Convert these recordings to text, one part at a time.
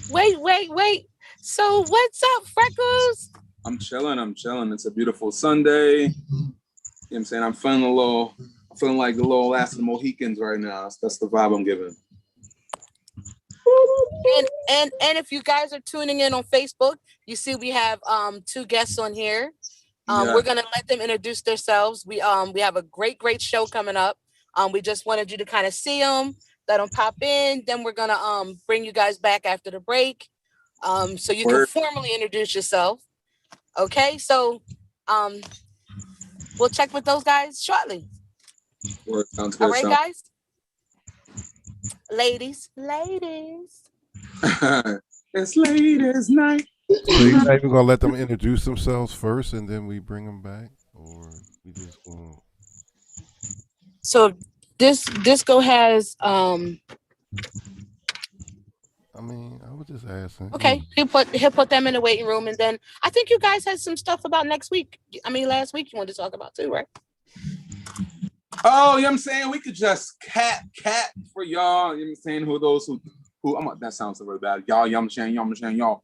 Wait. So what's up, Freckles? I'm chilling. I'm chilling. It's a beautiful Sunday. You know what I'm saying? I'm feeling like the little last of the Mohicans right now. That's the vibe I'm giving. And if you guys are tuning in on Facebook, you see we have two guests on here. Yeah. We're gonna let them introduce themselves. We have a great show coming up. We just wanted you to kind of see them, let them pop in. Then we're gonna bring you guys back after the break, so you can Word. formally introduce yourself. Okay, so um, we'll check with those guys shortly. Word. Sounds All good. right, Sounds guys, ladies. it's late as night. So you're not even gonna let them introduce themselves first, and then we bring them back, or we just gonna? So this disco has I mean, I was just asking. okay, he'll put them in the waiting room, and then I think you guys had some stuff about next week. I mean, last week you wanted to talk about too, right? Oh, you know what I'm saying? We could just cat for y'all. You know what I'm saying? That sounds really bad. Y'all, you know what I'm saying, y'all.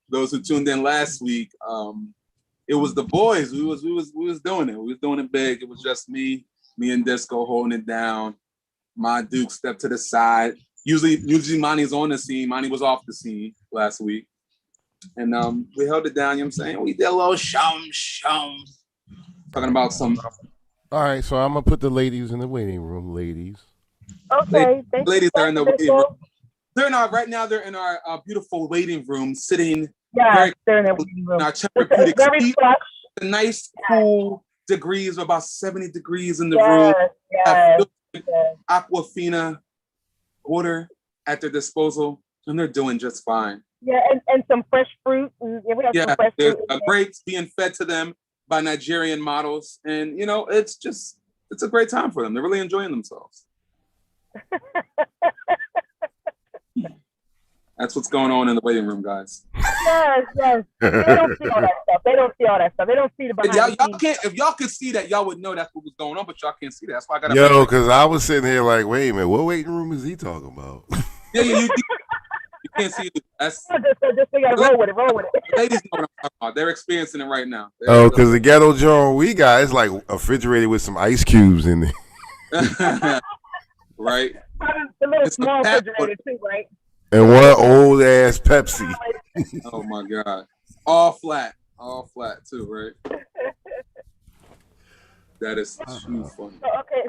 Those who tuned in last week, it was the boys. We was doing it. We was doing it big. It was just me and Disco holding it down. My Duke stepped to the side. Usually Monty's on the scene. Monty was off the scene last week. And we held it down, you know what I'm saying? We did a little shum. Talking about some All right, so I'm gonna put the ladies in the waiting room. Ladies, Okay, thank you, ladies are in the waiting room. Disco. They're in our beautiful waiting room, sitting Yes, very they're in the cool waiting in room. our It's therapeutic very seat. plush. A nice, cool degrees, about 70 degrees in the room. Yes, Have yes, filtered yes. Aquafina water at their disposal, and they're doing just fine. Yeah, and some fresh fruit. Yeah, we have some Yeah, fresh there's fruit in grapes being fed to them by Nigerian models, and it's a great time for them. They're really enjoying themselves. there. That's what's going on in the waiting room, guys. Yes, yes. They don't see all that stuff. They don't see all that stuff. They don't see the If behind y'all, the y'all scenes. can't, if y'all could see that, y'all would know that's what was going on, but y'all can't see that. That's why I gotta bring yo, it. because I was sitting here like, wait a minute, what waiting room is he talking about? Yeah, you can't see it. That's Just we gotta roll with it, roll with it. the ladies know what I'm talking about. They're experiencing it right now. Oh, because the ghetto joint we got is like a refrigerator with some ice cubes in it, Right. The little It's a small tap. refrigerator too, right? and one old ass Pepsi. Oh my god. All flat too, right? That is too funny.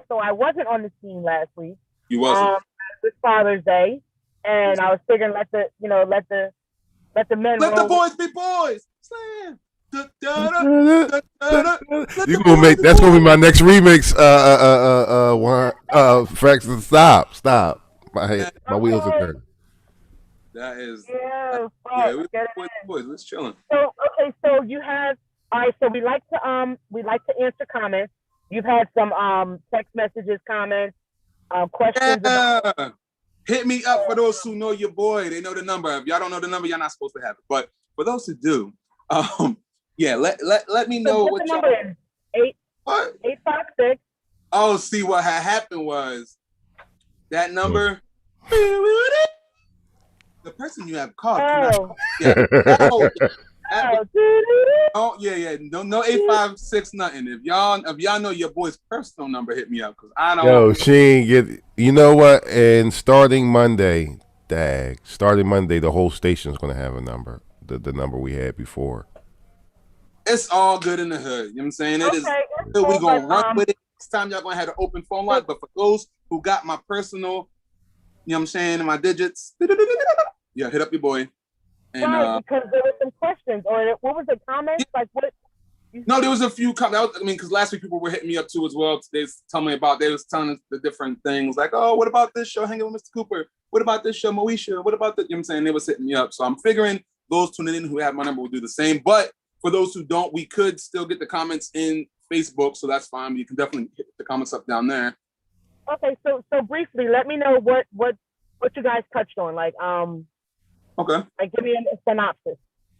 So I wasn't on the scene last week. You wasn't. It was Father's Day, and I was figuring let the men Let the roll. boys be boys. Slam. Da, da, da, da, da. Let You the gonna boys make be that's gonna be boys. my next remix. Fraxton, stop. My wheels are Okay. turning. That is, Yeah, yeah. fuck, We get boys, it. boys. Let's chilling. So so you have all right. So we like to answer comments. You've had some text messages, comments, questions about. Yeah. Hit me up for those who know your boy. They know the number. If y'all don't know the number, y'all not supposed to have it. But for those who do, yeah, let me So know what what the y'all. number is? Eight What? 856. Oh, see what had happened was that number. The person you have called cannot. Oh, Yeah. Oh, oh, doo-doo-doo. oh, yeah. No 856 nothing. If y'all know your boy's personal number, hit me up because I don't. Yo, she ain't get. You know what? And starting Monday, the whole station's gonna have a number. The number we had before. It's all good in the hood. You know what I'm saying? It is. Okay, We cool, gonna but run with it. Next time y'all gonna have an open phone line. But for those who got my personal, you know what I'm saying, and my digits, yeah, hit up your boy. And right, because there were some questions or what was the comments like? What? no, there was a few. Because last week people were hitting me up too as well. They was telling me about. They was telling us the different things like, oh, what about this show, Hanging with Mr. Cooper? What about this show, Moesha? What about that? You know what I'm saying? They was hitting me up. So I'm figuring those tuning in who have my number will do the same. But for those who don't, we could still get the comments in Facebook, so that's fine. You can definitely hit the comments up down there. Okay, so briefly, let me know what you guys touched on. Okay. Like give me a synopsis.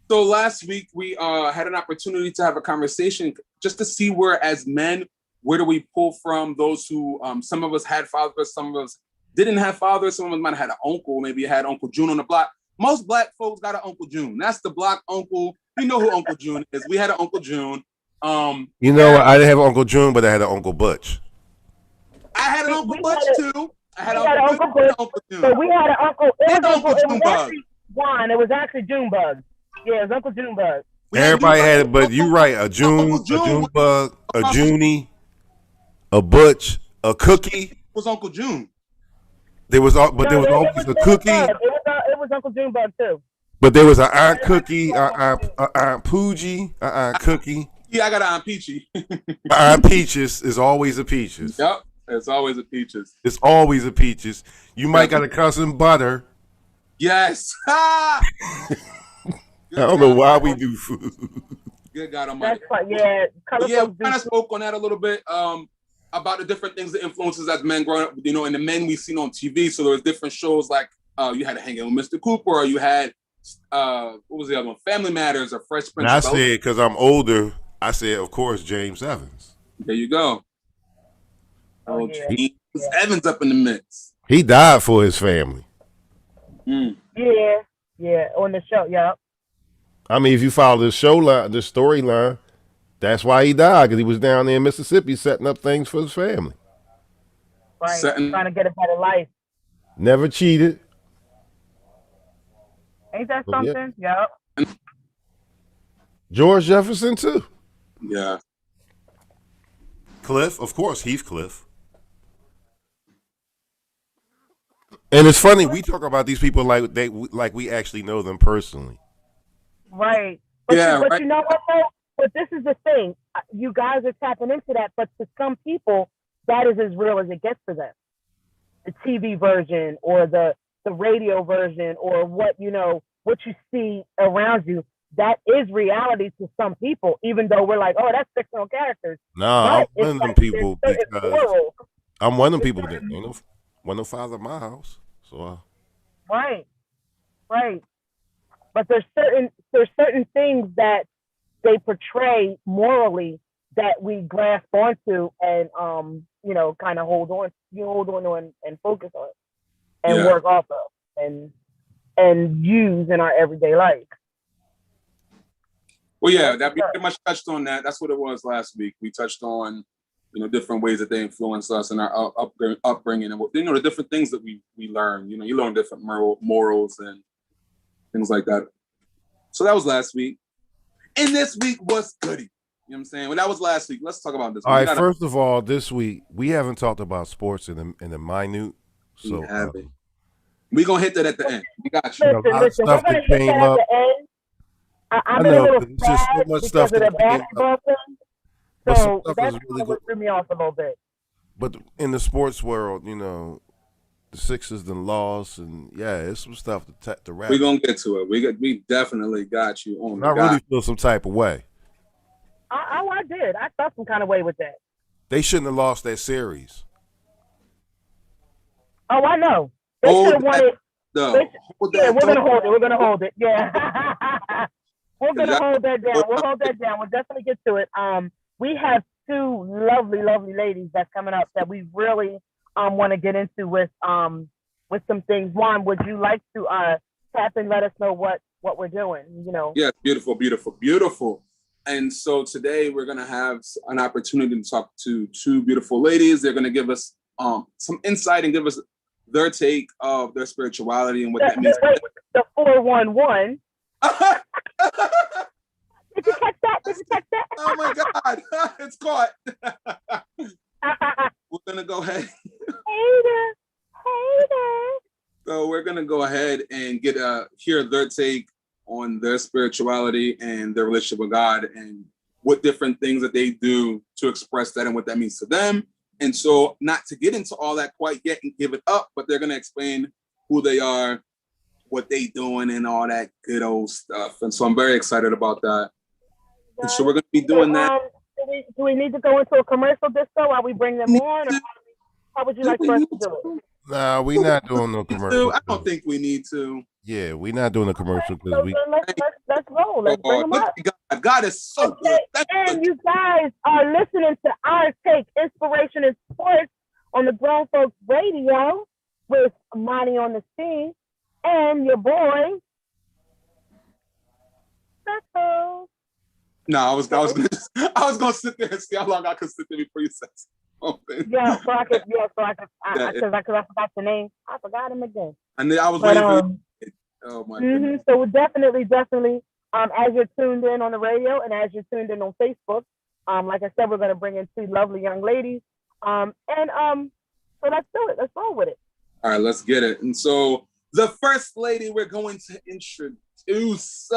So last week we had an opportunity to have a conversation just to see where, as men, where do we pull from those who some of us had fathers, some of us didn't have fathers. Some of them might have had an uncle. Maybe you had Uncle June on the block. Most black folks got an Uncle June. That's the block uncle. You know who Uncle June is. We had an Uncle June. You know, I didn't have Uncle June, but I had an Uncle Butch. I had an Uncle Butch too. I had Uncle Butch. Uncle June. So we had an uncle. It was Junebug. Juan. It was actually Junebug. Yeah, it was Uncle Junebug. Everybody had it, but you're right. A Junebug, a Junie, a Butch, a Cookie. It was Uncle June. There was always a Cookie. It was Uncle Junebug too. But there was an Aunt Cookie, an Aunt Poogie, an Aunt Cookie. Yeah, I got an Aunt Peachy. Aunt Peaches is always a Peaches. Yep, it's always a Peaches. It's always a Peaches. You might got a cousin Butter. Yes. I don't know why we do food. Good God Almighty. That's fine. Yeah, we kind of spoke on that a little bit about the different things, the influences as men growing up, you know, and the men we've seen on TV. So there was different shows like you had to hang out with Mr. Cooper, or you had what was the other one? Family Matters or Fresh Prince. And I said, because I'm older, I said, of course, James Evans. There you go. Oh, yeah. James Evans up in the mix. He died for his family. Mm. Yeah, on the show, yeah. I mean, if you follow the show line, the storyline, that's why he died, because he was down there in Mississippi setting up things for his family. Right, trying to get a better life. Never cheated. Ain't that something? Yeah. George Jefferson, too. Yeah. Cliff, of course, Heathcliff. And it's funny, we talk about these people like we actually know them personally. Right. But you know what, though? But this is the thing. You guys are tapping into that, but to some people, that is as real as it gets for them. The TV version or the radio version or what you see around you, that is reality to some people, even though we're like, oh, that's fictional characters. Nah, I'm one of them people because I'm one of them people that ain't no father in my house. So Right. But there's certain things that they portray morally that we grasp onto and kind of hold on to and focus on and work off of and use in our everyday life. Well, yeah, that we pretty much touched on that. That's what it was last week. We touched on, different ways that they influence us in our upbringing and the different things that we learn. You learn different morals and things like that. So that was last week. And this week was goody. You know what I'm saying? Well, that was last week. Let's talk about this. All right, first of all, this week, we haven't talked about sports in the minute. So we're going to hit that at the end. We got you. Listen, we're going to hit that at the end. I'm a little sad because of the basketball thing. So that's what threw me off a little bit. But in the sports world, the Sixers done lost, and it's some stuff to wrap. We're gonna get to it. We definitely got you on. I really feel some type of way. I did. I felt some kind of way with that. They shouldn't have lost that series. Oh, I know. They should have won it. We're gonna hold it. We're gonna hold it. Yeah. We're gonna hold that down. We'll hold that down. We'll definitely get to it. We have two lovely, lovely ladies that's coming up that we really want to get into with some things. Juan, would you like to tap and let us know what we're doing? Yeah, beautiful. And so today we're gonna have an opportunity to talk to two beautiful ladies. They're gonna give us some insight and give us their take of their spirituality and what that means. The 411. Did you catch that? Oh my God, it's caught. We're gonna go ahead. Hater. So we're gonna go ahead and hear their take on their spirituality and their relationship with God and what different things that they do to express that and what that means to them. And so, not to get into all that quite yet and give it up, but they're gonna explain who they are, what they doing, and all that good old stuff. And so I'm very excited about that. And so we're gonna be doing that. Do we need to go into a commercial disco while we bring them on? Or how would you like for us to do it? Nah, we're not doing no commercial. I don't think we need to. Yeah, we're not doing a commercial because let's roll. Let's bring them up. God is so good. And you guys are listening to Our Take, Inspiration in Sports on the Grown Folks Radio. with Monty on the scene and your boy. Beto. No, I was gonna sit there and see how long I could sit there before you said something. Yeah, so I could, because I forgot the name. I forgot him again. And then I was waiting for you. Oh my goodness. So we're definitely, as you're tuned in on the radio and as you're tuned in on Facebook, like I said, we're gonna bring in two lovely young ladies. So let's do it. Let's roll with it. All right, let's get it. And so the first lady we're going to introduce,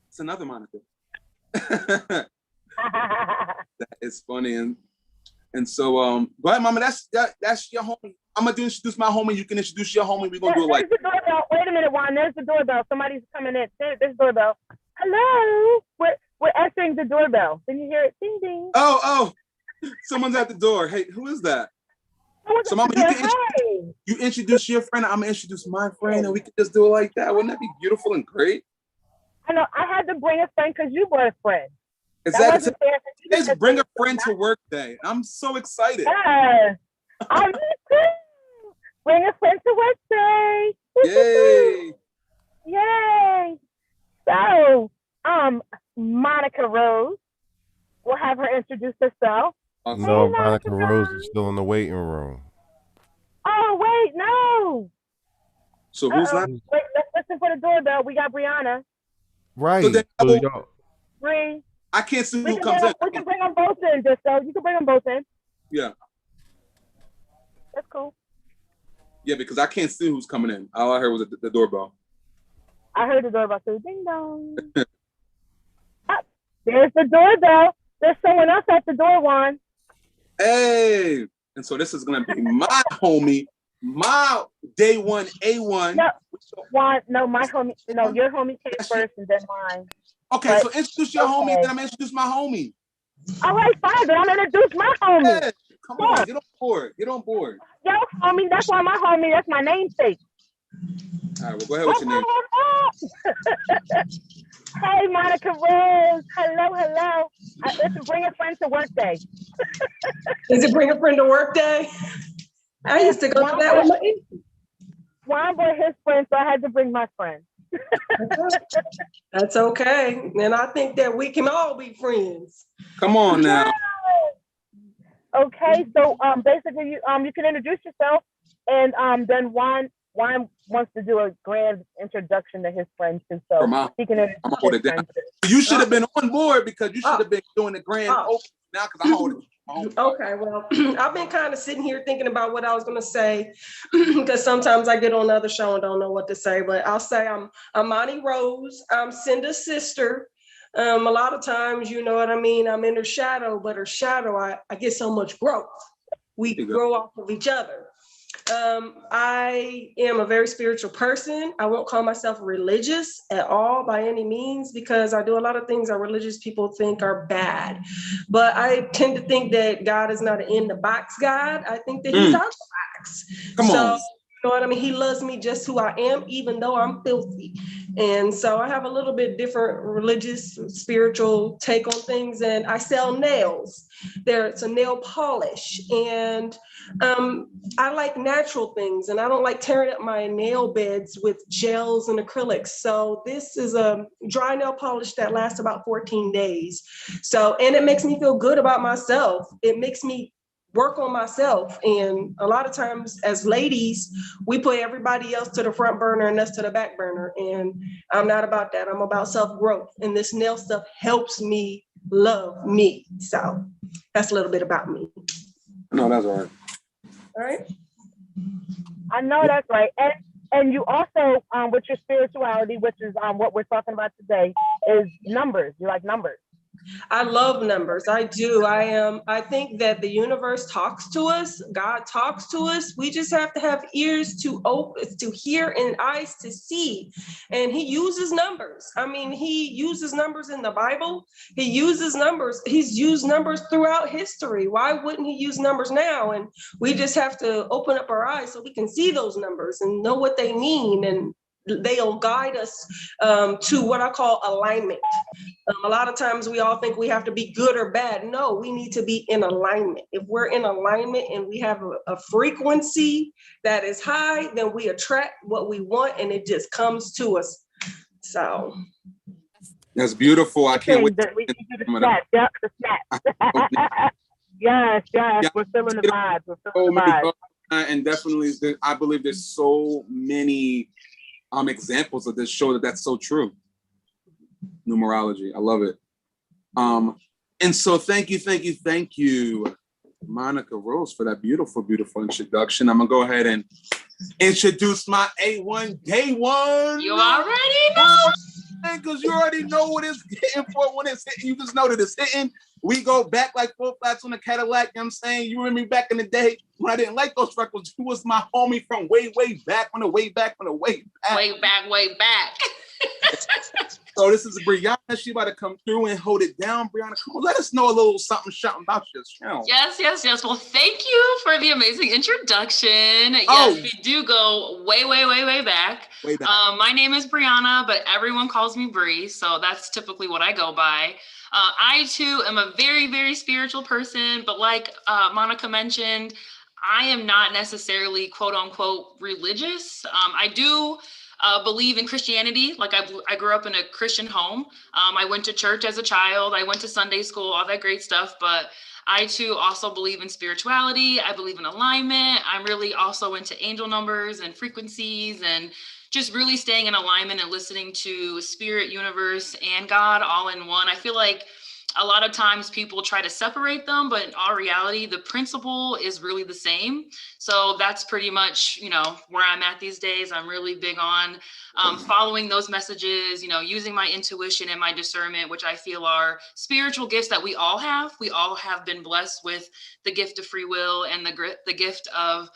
it's another Monica. That is funny. And so go ahead, Mama. That's your homie. I'm gonna introduce my homie. You can introduce your homie. We're gonna do it like the doorbell. Wait a minute, Juan. There's the doorbell. Somebody's coming in. There's doorbell. Hello. We're answering the doorbell. Can you hear it? Ding ding. Oh. Someone's at the door. Hey, who is that? So Mama, you introduce your friend. I'm gonna introduce my friend, and we can just do it like that. Wouldn't that be beautiful and great? I know. I had to bring a friend because you brought a friend. Exactly. Just bring a friend to work day. I'm so excited. Yes. I'm too. Bring a friend to work day. Yay. Yay. So, Monica Rose. We'll have her introduce herself. No, Monica Rose is still in the waiting room. Oh, wait, no. So who's that? Wait, let's listen for the doorbell. We got Brianna. Right. So Bree. I can't see who comes in. We can bring them both in, just so you can bring them both in. Yeah. That's cool. Yeah, because I can't see who's coming in. All I heard was the doorbell. I heard the doorbell too. Ding dong. There's the doorbell. There's someone else at the door, Juan. Hey. And so this is going to be my homie, my day one A1. No, Juan, no, my homie. No, your homie came first and then mine. Okay, but, so introduce your homie, then I'm going to introduce my homie. All right, fine, then I'm going to introduce my homie. Yeah, come on, get on board. Get on board. Yo, homie, that's why my homie, that's my namesake. All right, well, go ahead with your name. Hey, Monica Rose. Hello. Let's bring a friend to work day. Is it bring a friend to work day? I used to go to that with my Juan brought his friend, so I had to bring my friend. That's okay. And I think that we can all be friends. Come on now. Okay, so basically you can introduce yourself, and then Juan wants to do a grand introduction to his friends too, so he can introduce his friends. You should have been on board because you should have been doing the grand opening now because I'm holding it. Okay, well, I've been kind of sitting here thinking about what I was going to say because sometimes I get on the other show and don't know what to say, but I'll say I'm Monty Rose. I'm Cinda's sister. A lot of times, you know what I mean? I'm in her shadow, but her shadow, I get so much growth. We grow off of each other. I am a very spiritual person. I won't call myself religious at all by any means because I do a lot of things that religious people think are bad. But I tend to think that God is not an in-the-box God. I think that he's out the box. Come on. You know what I mean? He loves me just who I am, even though I'm filthy. And so I have a little bit different religious, spiritual take on things. And I sell nails. It's a nail polish. And I like natural things. And I don't like tearing up my nail beds with gels and acrylics. So this is a dry nail polish that lasts about 14 days. And it makes me feel good about myself. It makes me work on myself. And a lot of times as ladies, we put everybody else to the front burner and us to the back burner. And I'm not about that. I'm about self-growth. And this nail stuff helps me love me. So that's a little bit about me. No, that's all right. All right. I know that's right. And you also, with your spirituality, which is what we're talking about today, is numbers. You like numbers. I love numbers. I do. I think that the universe talks to us. God talks to us. We just have to have ears to open, to hear, and eyes to see. And he uses numbers. I mean, he uses numbers in the Bible. He uses numbers. He's used numbers throughout history. Why wouldn't he use numbers now? And we just have to open up our eyes so we can see those numbers and know what they mean. And they'll guide us to what I call alignment. A lot of times we all think we have to be good or bad. No, we need to be in alignment. If we're in alignment and we have a frequency that is high, then we attract what we want and it just comes to us. So. That's beautiful. I can't wait. Yes, we're feeling the vibes. We're feeling the vibes. And definitely, I believe there's so many examples of this show that's so true. Numerology, I love it. And so thank you, Monica Rose, for that beautiful introduction. I'm gonna go ahead and introduce my A1 Day One. You already know. Because you already know what it's hitting for when it's hitting. You just know that it's hitting. We go back like 4 flats on a Cadillac. You know what I'm saying? You remember me back in the day when I didn't like those records. Who was my homie from way back on the way back. Way back. So this is Brianna. She about to come through and hold it down. Brianna, come on, let us know a little something about this channel. Yes. Well, thank you for the amazing introduction. Yes, we do go way back. Way back. My name is Brianna, but everyone calls me Bree, so that's typically what I go by. I too am a very spiritual person, but like Monica mentioned, I am not necessarily quote unquote religious. I do believe in Christianity. Like I grew up in a Christian home. I went to church as a child. I went to Sunday school, all that great stuff. But I too also believe in spirituality. I believe in alignment. I'm really also into angel numbers and frequencies and just really staying in alignment and listening to spirit, universe, and God all in one. I feel like a lot of times people try to separate them, but in all reality, the principle is really the same. So that's pretty much, where I'm at these days. I'm really big on following those messages, using my intuition and my discernment, which I feel are spiritual gifts that we all have. We all have been blessed with the gift of free will and the gift of,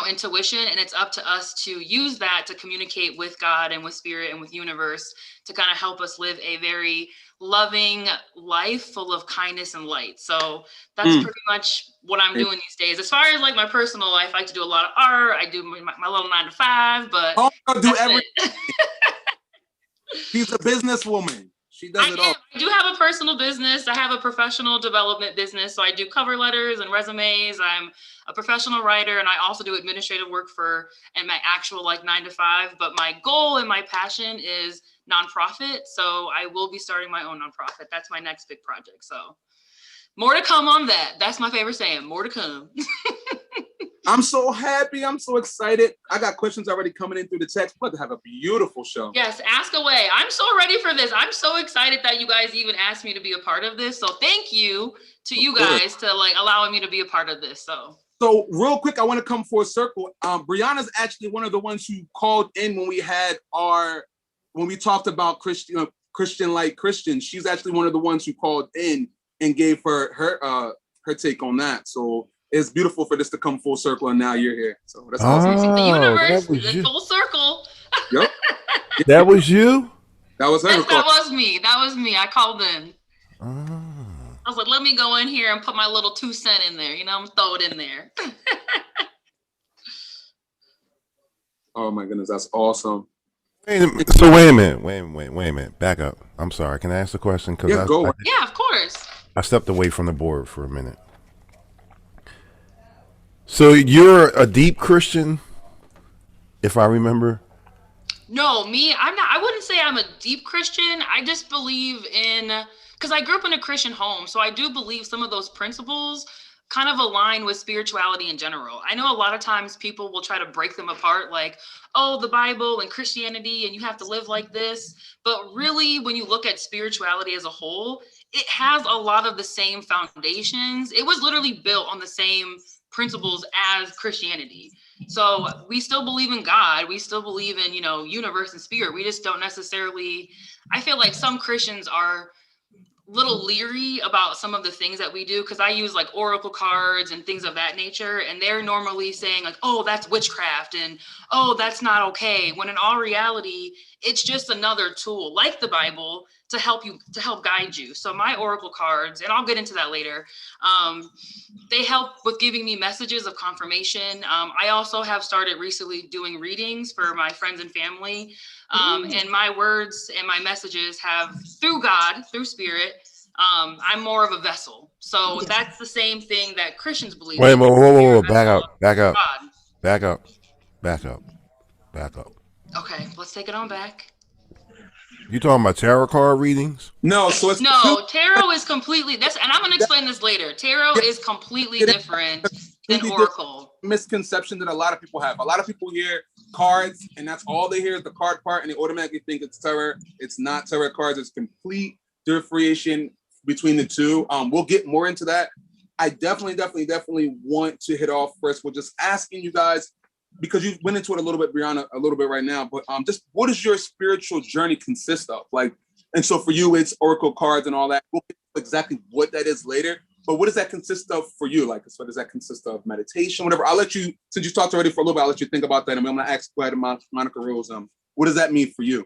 intuition, and it's up to us to use that to communicate with God and with spirit and with universe to kind of help us live a very loving life full of kindness and light. So that's pretty much what I'm doing these days. As far as like my personal life, I like to do a lot of art. I do my little 9 to 5, but do everything. She's a businesswoman. She does it all. I do have a personal business. I have a professional development business. So I do cover letters and resumes. I'm a professional writer, and I also do administrative work and my actual 9 to 5. But my goal and my passion is nonprofit. So I will be starting my own nonprofit. That's my next big project. So more to come on that. That's my favorite saying, more to come. I'm so happy. I'm so excited. I got questions already coming in through the text. We're about to have a beautiful show. Yes, ask away. I'm so ready for this. I'm so excited that you guys even asked me to be a part of this. So thank you to you guys to allowing me to be a part of this. So real quick, I want to come full circle. Brianna's actually one of the ones who called in when we talked about Christian like Christians. She's actually one of the ones who called in and gave her take on that. So it's beautiful for this to come full circle, and now you're here. So that's awesome. The universe is full circle. Yep. That was you? That was her. Yes, that was me. I called in. I was like, let me go in here and put my little 2 cents in there. I'm throw it in there. Oh my goodness, that's awesome. Wait a minute. Back up. I'm sorry. Can I ask a question? Yeah, of course. I stepped away from the board for a minute. So you're a deep Christian, if I remember? No, I'm not. I wouldn't say I'm a deep Christian. I just believe because I grew up in a Christian home. So I do believe some of those principles kind of align with spirituality in general. I know a lot of times people will try to break them apart, like, the Bible and Christianity, and you have to live like this. But really, when you look at spirituality as a whole, it has a lot of the same foundations. It was literally built on the same principles as Christianity. So we still believe in God. We still believe in, universe and spirit. We just don't necessarily, I feel like some Christians are little leery about some of the things that we do, because I use like oracle cards and things of that nature, and they're normally saying like, oh, that's witchcraft, and oh, that's not okay, when in all reality it's just another tool like the Bible to help guide you. So my oracle cards, and I'll get into that later, they help with giving me messages of confirmation. I also have started recently doing readings for my friends and family. And my words and my messages have, through God, through Spirit, I'm more of a vessel. So that's the same thing that Christians believe. Wait a minute, whoa, back up. Okay, let's take it on back. You talking about tarot card readings? No, so it's tarot is completely, and I'm going to explain this later. Tarot is completely different than oracle. Misconception that a lot of people have. A lot of people hear cards, and that's all they hear is the card part, and they automatically think it's tarot. It's not tarot cards. It's complete differentiation between the two. We'll get more into that. I definitely want to hit off first with just asking you guys, because you went into it a little bit, Brianna, a little bit right now, but just what does your spiritual journey consist of? Like, and so for you, it's oracle cards and all that. We'll get exactly what that is later, but what does that consist of for you? Like, so does that consist of meditation, whatever? I'll let you, since you talked already for a little bit, I'll let you think about that. And I'm going to ask Monica Rose, what does that mean for you?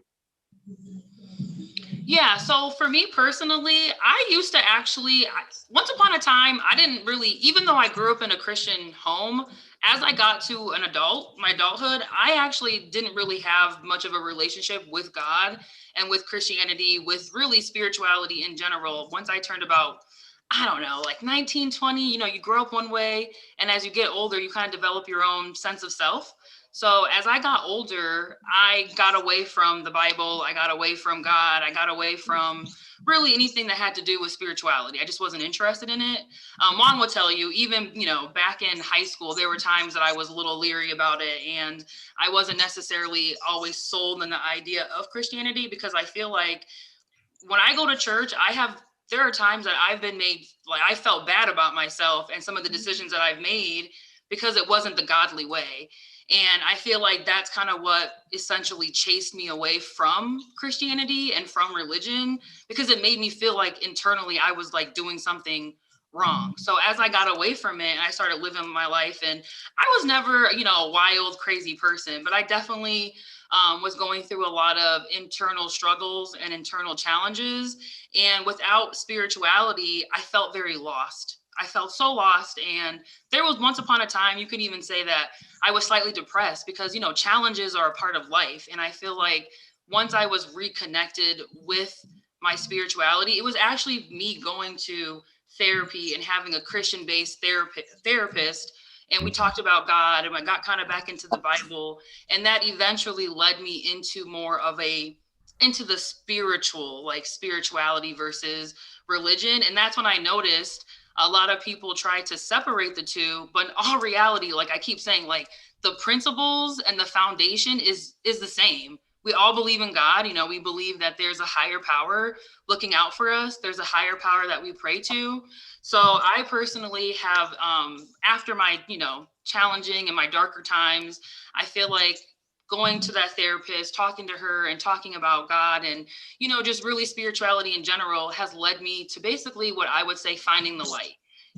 Yeah, so for me personally, I used to actually, once upon a time, I didn't really, even though I grew up in a Christian home, as I got to my adulthood, I actually didn't really have much of a relationship with God and with Christianity, with really spirituality in general. Once I turned about, I don't know, like 19, 20, you grow up one way, and as you get older, you kind of develop your own sense of self. So as I got older, I got away from the Bible, I got away from God, I got away from really anything that had to do with spirituality. I just wasn't interested in it. Juan will tell you, even, back in high school, there were times that I was a little leery about it, and I wasn't necessarily always sold on the idea of Christianity, because I feel like when I go to church, there are times that I've been made, like I felt bad about myself and some of the decisions that I've made because it wasn't the godly way. And I feel like that's kind of what essentially chased me away from Christianity and from religion, because it made me feel like internally I was like doing something wrong. So as I got away from it, I started living my life, and I was never, a wild, crazy person, but I definitely was going through a lot of internal struggles and internal challenges. And without spirituality, I felt very lost. I felt so lost. And there was once upon a time, you could even say that I was slightly depressed, because, challenges are a part of life. And I feel like once I was reconnected with my spirituality, it was actually me going to therapy and having a Christian-based therapist. And we talked about God, and I got kind of back into the Bible. And that eventually led me into more of into the spiritual, like spirituality versus religion. And that's when I noticed a lot of people try to separate the two, but in all reality, like I keep saying, like the principles and the foundation is the same. We all believe in God. We believe that there's a higher power looking out for us. There's a higher power that we pray to. So I personally have, after my, challenging and my darker times, I feel like going to that therapist, talking to her and talking about God and, just really spirituality in general has led me to basically what I would say finding the light.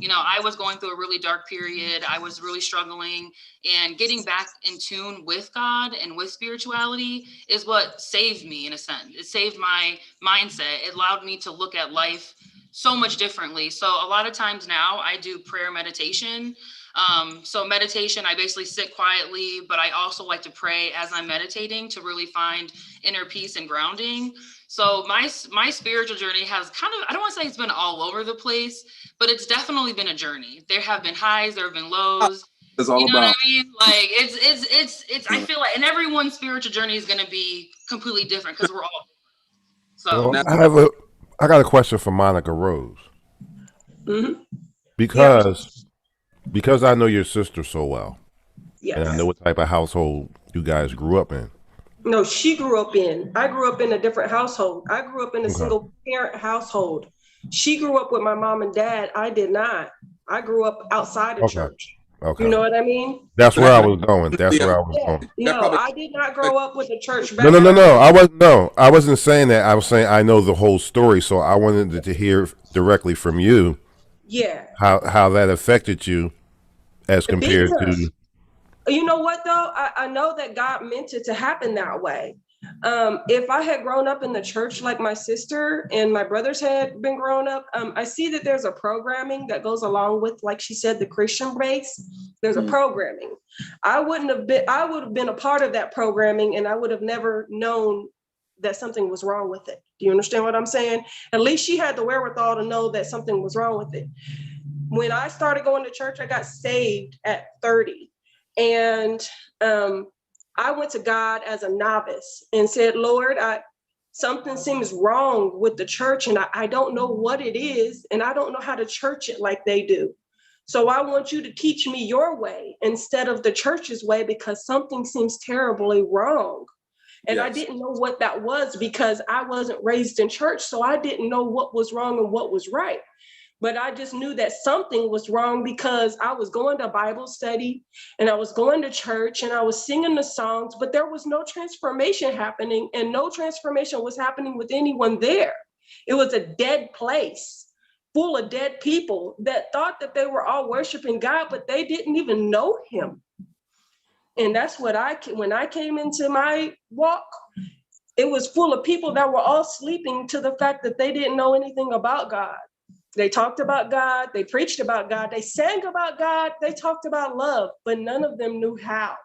I was going through a really dark period. I was really struggling, and getting back in tune with God and with spirituality is what saved me in a sense. It saved my mindset. It allowed me to look at life so much differently. So a lot of times now I do prayer meditation. So meditation, I basically sit quietly, but I also like to pray as I'm meditating to really find inner peace and grounding. So my spiritual journey has kind of, I don't want to say it's been all over the place, but it's definitely been a journey. There have been highs, there have been lows. It's all about. What I mean? Like it's, I feel like, and everyone's spiritual journey is going to be completely different because we're all. So well, I got a question for Monica Rose. Mm-hmm. Because I know your sister so well, yes, and I know what type of household you guys grew up in. No, I grew up in a different household. I grew up in a single parent household. She grew up with my mom and dad. I did not. I grew up outside of church. Okay. You know what I mean? That's where I was going. That's where I was going. No, I did not grow up with a church No. I wasn't saying that. I was saying I know the whole story, so I wanted to hear directly from you. Yeah. How that affected you as compared to. You know what though? I know that God meant it to happen that way. If I had grown up in the church like my sister and my brothers had been growing up, I see that there's a programming that goes along with, like she said, the Christian base. There's a programming. I would have been a part of that programming, and I would have never known that something was wrong with it. Do you understand what I'm saying? At least she had the wherewithal to know that something was wrong with it. When I started going to church, I got saved at 30. And I went to God as a novice and said, Lord, something seems wrong with the church, and I don't know what it is, and I don't know how to church it like they do. So I want you to teach me your way instead of the church's way, because something seems terribly wrong. And I didn't know what that was because I wasn't raised in church, so I didn't know what was wrong and what was right. But I just knew that something was wrong because I was going to Bible study and I was going to church and I was singing the songs, but there was no transformation happening, and no transformation was happening with anyone there. It was a dead place full of dead people that thought that they were all worshiping God, but they didn't even know him. And that's what when I came into my walk, it was full of people that were all sleeping to the fact that they didn't know anything about God. They talked about God, they preached about God, they sang about God, they talked about love, but none of them knew how.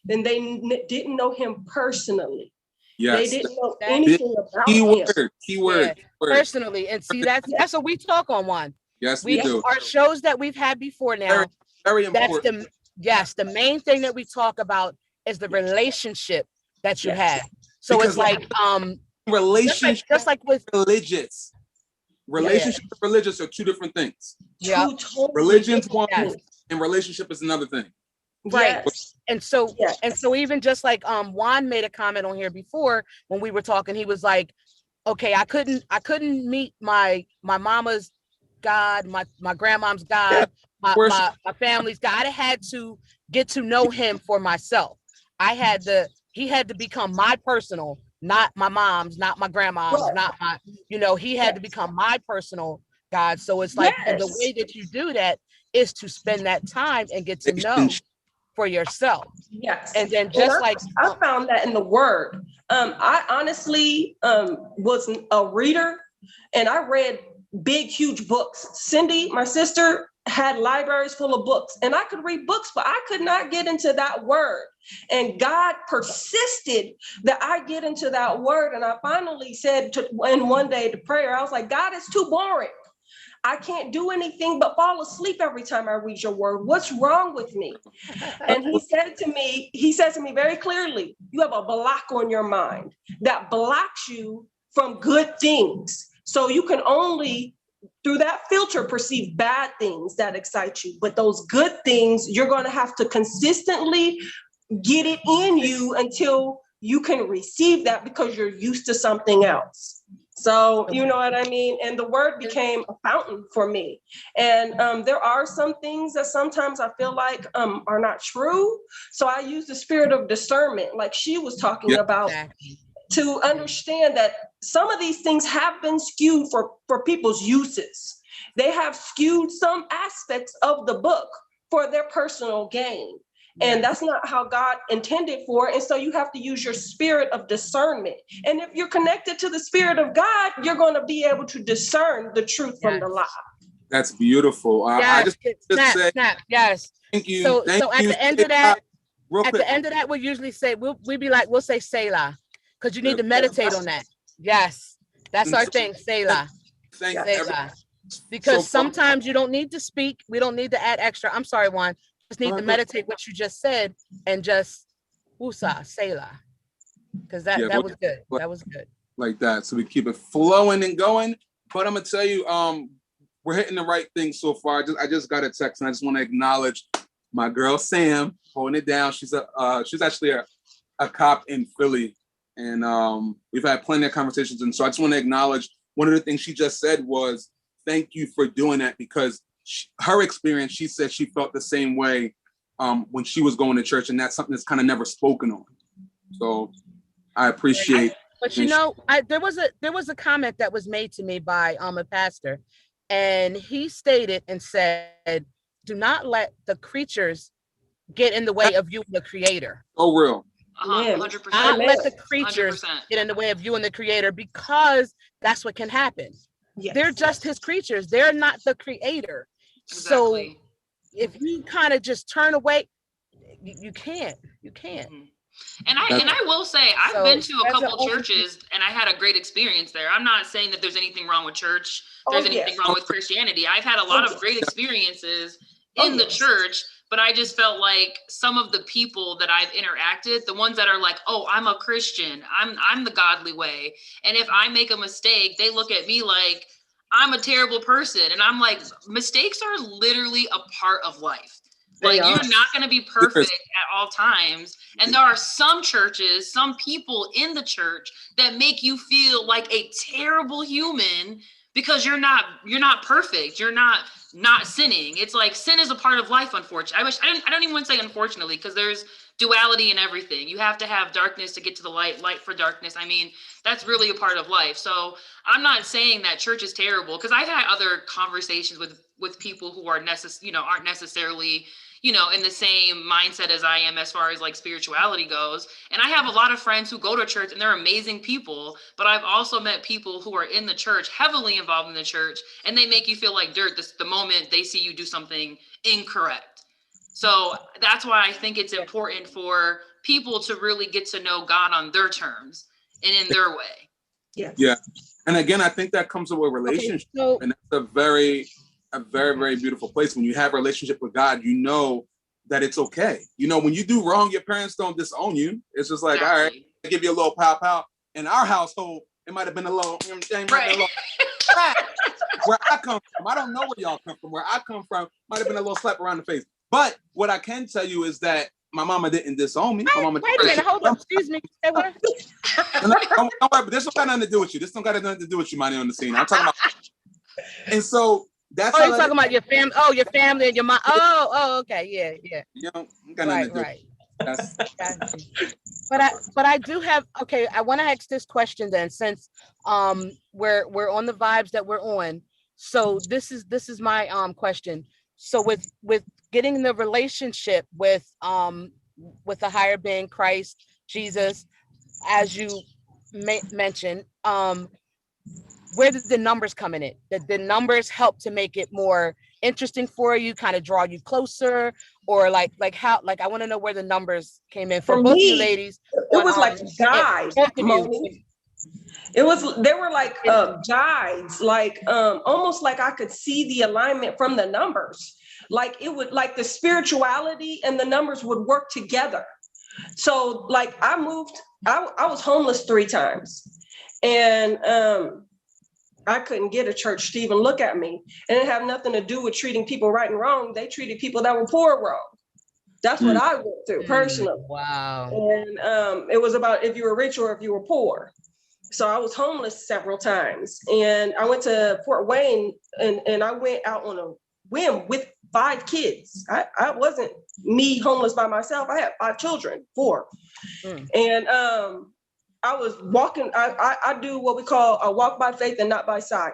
And they didn't know him personally. Yes. They didn't know anything about him. Keyword. Personally. And see, that's what we talk on one. Yes, we do. Our shows that we've had before now. Very important. The main thing that we talk about is the relationship that you have. So because it's like relationship just like with religious. Relationship and religious are two different things. Yeah. Religion's one and relationship is another thing. Right. Yes. And so even just like Juan made a comment on here before when we were talking, he was like, okay, I couldn't meet my mama's God, my grandmom's God, my family's God. I had to get to know him for myself. He had to become my personal, not my mom's, not my grandma's, not my, he had to become my personal God. So it's like, and the way that you do that is to spend that time and get to know for yourself. Yes. And then I found that in the word. I honestly was a reader, and I read big, huge books. Cindy, my sister, had libraries full of books, and I could read books, but I could not get into that word. And God persisted that I get into that word. And I finally said in one day to prayer, I was like, God, it's too boring. I can't do anything but fall asleep every time I read your word. What's wrong with me? And he said to me very clearly, you have a block on your mind that blocks you from good things. So you can only, through that filter, perceive bad things that excite you. But those good things, you're going to have to consistently get it in you until you can receive that, because you're used to something else. So, you know what I mean? And the word became a fountain for me. And there are some things that sometimes I feel like are not true. So I use the spirit of discernment, like she was talking about, to understand that some of these things have been skewed for people's uses. They have skewed some aspects of the book for their personal gain. And that's not how God intended for it. And so you have to use your spirit of discernment. And if you're connected to the spirit of God, you're going to be able to discern the truth from the lie. That's beautiful. I just say, yes. Thank you. So at the end of that, at the end of that, we'll usually say, we'll say Selah, because you need to meditate on that. Yes. That's our thing, Selah. Selah. Because sometimes you don't need to speak. We don't need to add extra. I'm sorry, Juan. Just need to meditate what you just said and just woosah, Selah. Because that was good. That was good. Like that. So we keep it flowing and going. But I'm gonna tell you, we're hitting the right thing so far. I just got a text, and I just want to acknowledge my girl Sam holding it down. She's actually a cop in Philly, and we've had plenty of conversations. And so I just want to acknowledge one of the things she just said was, thank you for doing that, because her experience, she said she felt the same way when she was going to church, and that's something that's kind of never spoken on. So I appreciate. But you know, there was a comment that was made to me by a pastor, and he stated and said, "Do not let the creatures get in the way of you, the Creator." Oh, real. 100%. Not let the creatures 100%. Get in the way of you and the Creator, because that's what can happen. Yes. They're just His creatures. They're not the Creator. Exactly. So if you kind of just turn away, you can't. Mm-hmm. And I will say, I've been to a couple churches and I had a great experience there. I'm not saying that there's anything wrong with church. There's anything wrong with Christianity. I've had a lot of great experiences in the church, but I just felt like some of the people that I've interacted, the ones that are like, oh, I'm a Christian, I'm the godly way. And if I make a mistake, they look at me like I'm a terrible person. And I'm like, mistakes are literally a part of life. Like, you're not going to be perfect at all times. And there are some churches, some people in the church that make you feel like a terrible human because you're not perfect. You're not sinning. It's like sin is a part of life, unfortunately. I don't even want to say unfortunately, because there's duality in everything. You have to have darkness to get to the light for darkness. I mean, that's really a part of life. So I'm not saying that church is terrible, because I've had other conversations with people who are aren't necessarily in the same mindset as I am as far as like spirituality goes. And I have a lot of friends who go to church and they're amazing people, but I've also met people who are in the church, heavily involved in the church, and they make you feel like dirt the moment they see you do something incorrect. So that's why I think it's important for people to really get to know God on their terms and in their way. Yeah. And again, I think that comes with a relationship. Okay, and that's a very, very beautiful place. When you have a relationship with God, you know that it's okay. When you do wrong, your parents don't disown you. It's just like, all right, I give you a little pow. In our household, it might have been a little, right. Where I come from, I don't know where y'all come from. Where I come from, might have been a little slap around the face. But what I can tell you is that my mama didn't disown me. Wait a minute, hold up, excuse me. Say what? Don't worry, but this don't got nothing to do with you. This don't got nothing to do with you, money on the scene. I'm talking about. And so that's. Oh, you're talking about your family. Oh, your family and your mom. Oh, okay, yeah. Got nothing to do. Right. But I do have. Okay, I want to ask this question then, since we're on the vibes that we're on. So this is my question. So with getting the relationship with the higher being, Christ, Jesus, as you mentioned, where did the numbers come in it? Did the numbers help to make it more interesting for you, kind of draw you closer, or like how? Like, I want to know where the numbers came in for both you ladies. It was like guides. They were like guides, like almost like I could see the alignment from the numbers. Like it would, like the spirituality and the numbers would work together. So like I was homeless 3 times, and I couldn't get a church to even look at me. And it had nothing to do with treating people right and wrong. They treated people that were poor wrong. That's what I went through personally. Wow. And it was about if you were rich or if you were poor. So I was homeless several times, and I went to Fort Wayne, and I went out on a whim with 5 kids. I wasn't me homeless by myself. I had 5 children, 4. And I was walking, I do what we call a walk by faith and not by sight.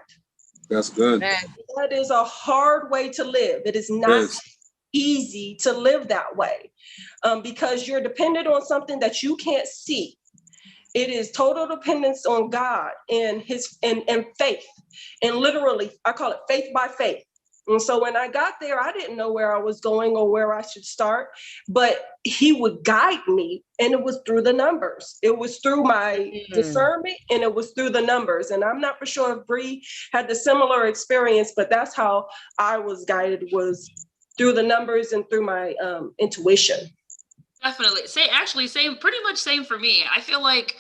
That's good. That is a hard way to live. It is not easy to live that way, because you're dependent on something that you can't see. It is total dependence on God and and faith. And literally, I call it faith by faith. And so when I got there, I didn't know where I was going or where I should start, but he would guide me, and it was through the numbers. It was through my discernment, and it was through the numbers. And I'm not for sure if Bree had the similar experience, but that's how I was guided, was through the numbers and through my intuition. Definitely. Pretty much same for me. I feel like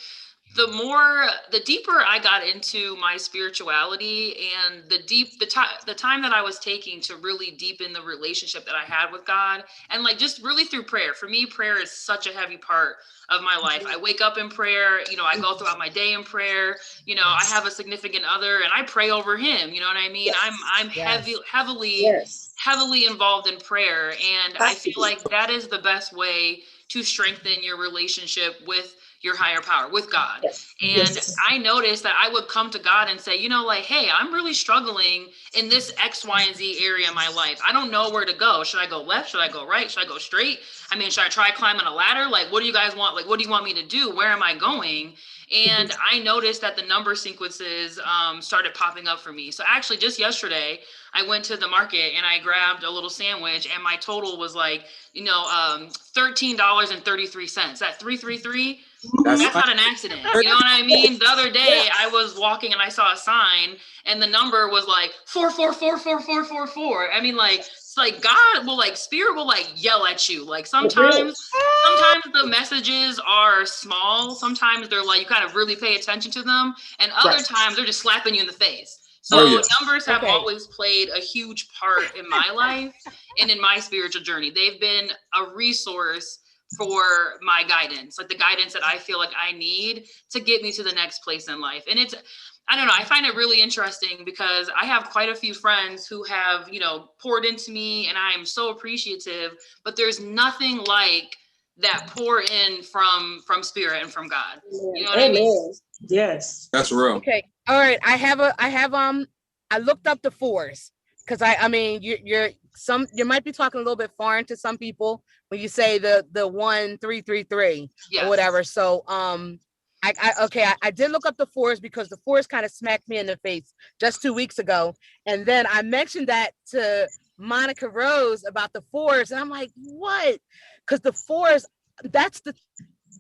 the deeper I got into my spirituality and the time that I was taking to really deepen the relationship that I had with God, and like just really through prayer. For me, prayer is such a heavy part of my life. I wake up in prayer, I go throughout my day in prayer. I have a significant other and I pray over him. You know what I mean? I'm heavily involved in prayer, and I feel like that is the best way to strengthen your relationship with your higher power, with God. And I noticed that I would come to God and say, hey, I'm really struggling in this X, Y, and Z area of my life. I don't know where to go. Should I go left? Should I go right? Should I go straight? I mean, should I try climbing a ladder? Like, what do you guys want? Like, what do you want me to do? Where am I going? And I noticed that the number sequences started popping up for me. So actually just yesterday, I went to the market and I grabbed a little sandwich, and my total was like, $13.33. That 333, that's not an accident. You know what I mean? The other day I was walking and I saw a sign and the number was like 4444444. I mean, like, it's like God will, like, spirit will like yell at you. Like sometimes the messages are small. Sometimes they're like, you kind of really pay attention to them. And other times they're just slapping you in the face. So numbers have always played a huge part in my life and in my spiritual journey. They've been a resource for my guidance, like the guidance that I feel like I need to get me to the next place in life. And I don't know, I find it really interesting because I have quite a few friends who have, poured into me, and I am so appreciative, but there's nothing like that pour in from spirit and from God. You know what I mean? Yes. That's real. Okay. All right. I looked up the fours because I mean, you might be talking a little bit foreign to some people when you say the 1333 or whatever. So, I did look up the fours because the fours kind of smacked me in the face just 2 weeks ago. And then I mentioned that to Monica Rose about the fours. And I'm like, what? Because the fours, that's the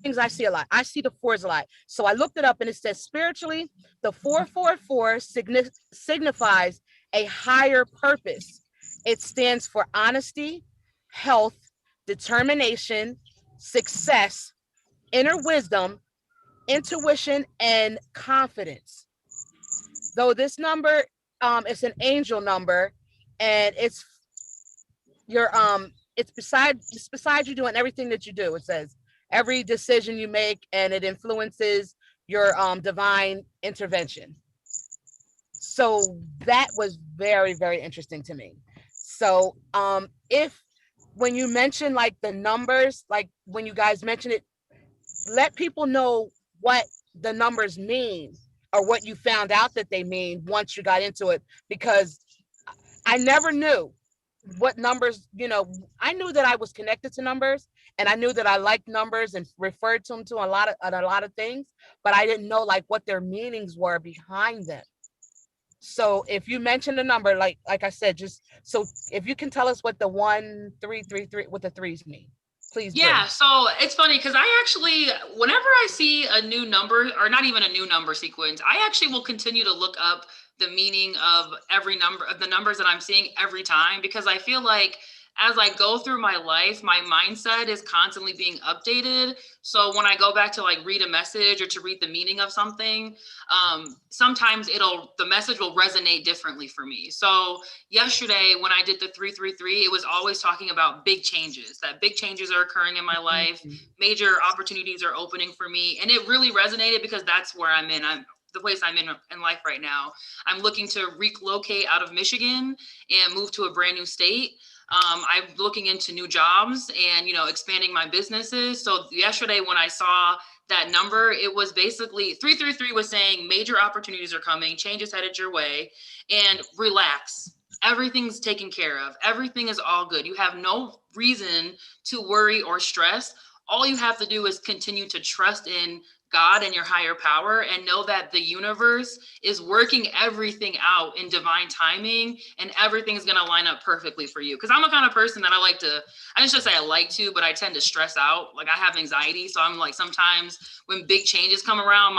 things I see a lot. I see the fours a lot. So I looked it up and it says spiritually, the 444 signifies a higher purpose. It stands for honesty, health, determination, success, inner wisdom, intuition, and confidence. Though this number is an angel number, and it's beside you doing everything that you do. It says every decision you make, and it influences your divine intervention. So that was very, very interesting to me. So when you mention like the numbers, like when you guys mention it, let people know what the numbers mean or what you found out that they mean once you got into it, because I never knew what numbers, I knew that I was connected to numbers, and I knew that I liked numbers and referred to them to a lot of things, but I didn't know like what their meanings were behind them. So if you mention the number, like I said, just so if you can tell us what the 1333, what the threes mean, please. Yeah. Bring. So it's funny because I actually, whenever I see a new number, or not even a new number sequence, I actually will continue to look up the meaning of every number, of the numbers that I'm seeing every time, because I feel like as I go through my life, my mindset is constantly being updated. So when I go back to like read a message or to read the meaning of something, sometimes the message will resonate differently for me. So yesterday when I did the 333, it was always talking about big changes, that big changes are occurring in my life. Major opportunities are opening for me. And it really resonated because that's where I'm in. The place I'm in life right now. I'm looking to relocate out of Michigan and move to a brand new state. I'm looking into new jobs and, expanding my businesses. So yesterday when I saw that number, it was basically 333 was saying major opportunities are coming, change is headed your way, and relax. Everything's taken care of. Everything is all good. You have no reason to worry or stress. All you have to do is continue to trust in God and your higher power, and know that the universe is working everything out in divine timing, and everything's going to line up perfectly for you. Because I'm a kind of person that but I tend to stress out. Like I have anxiety. So I'm like, sometimes when big changes come around,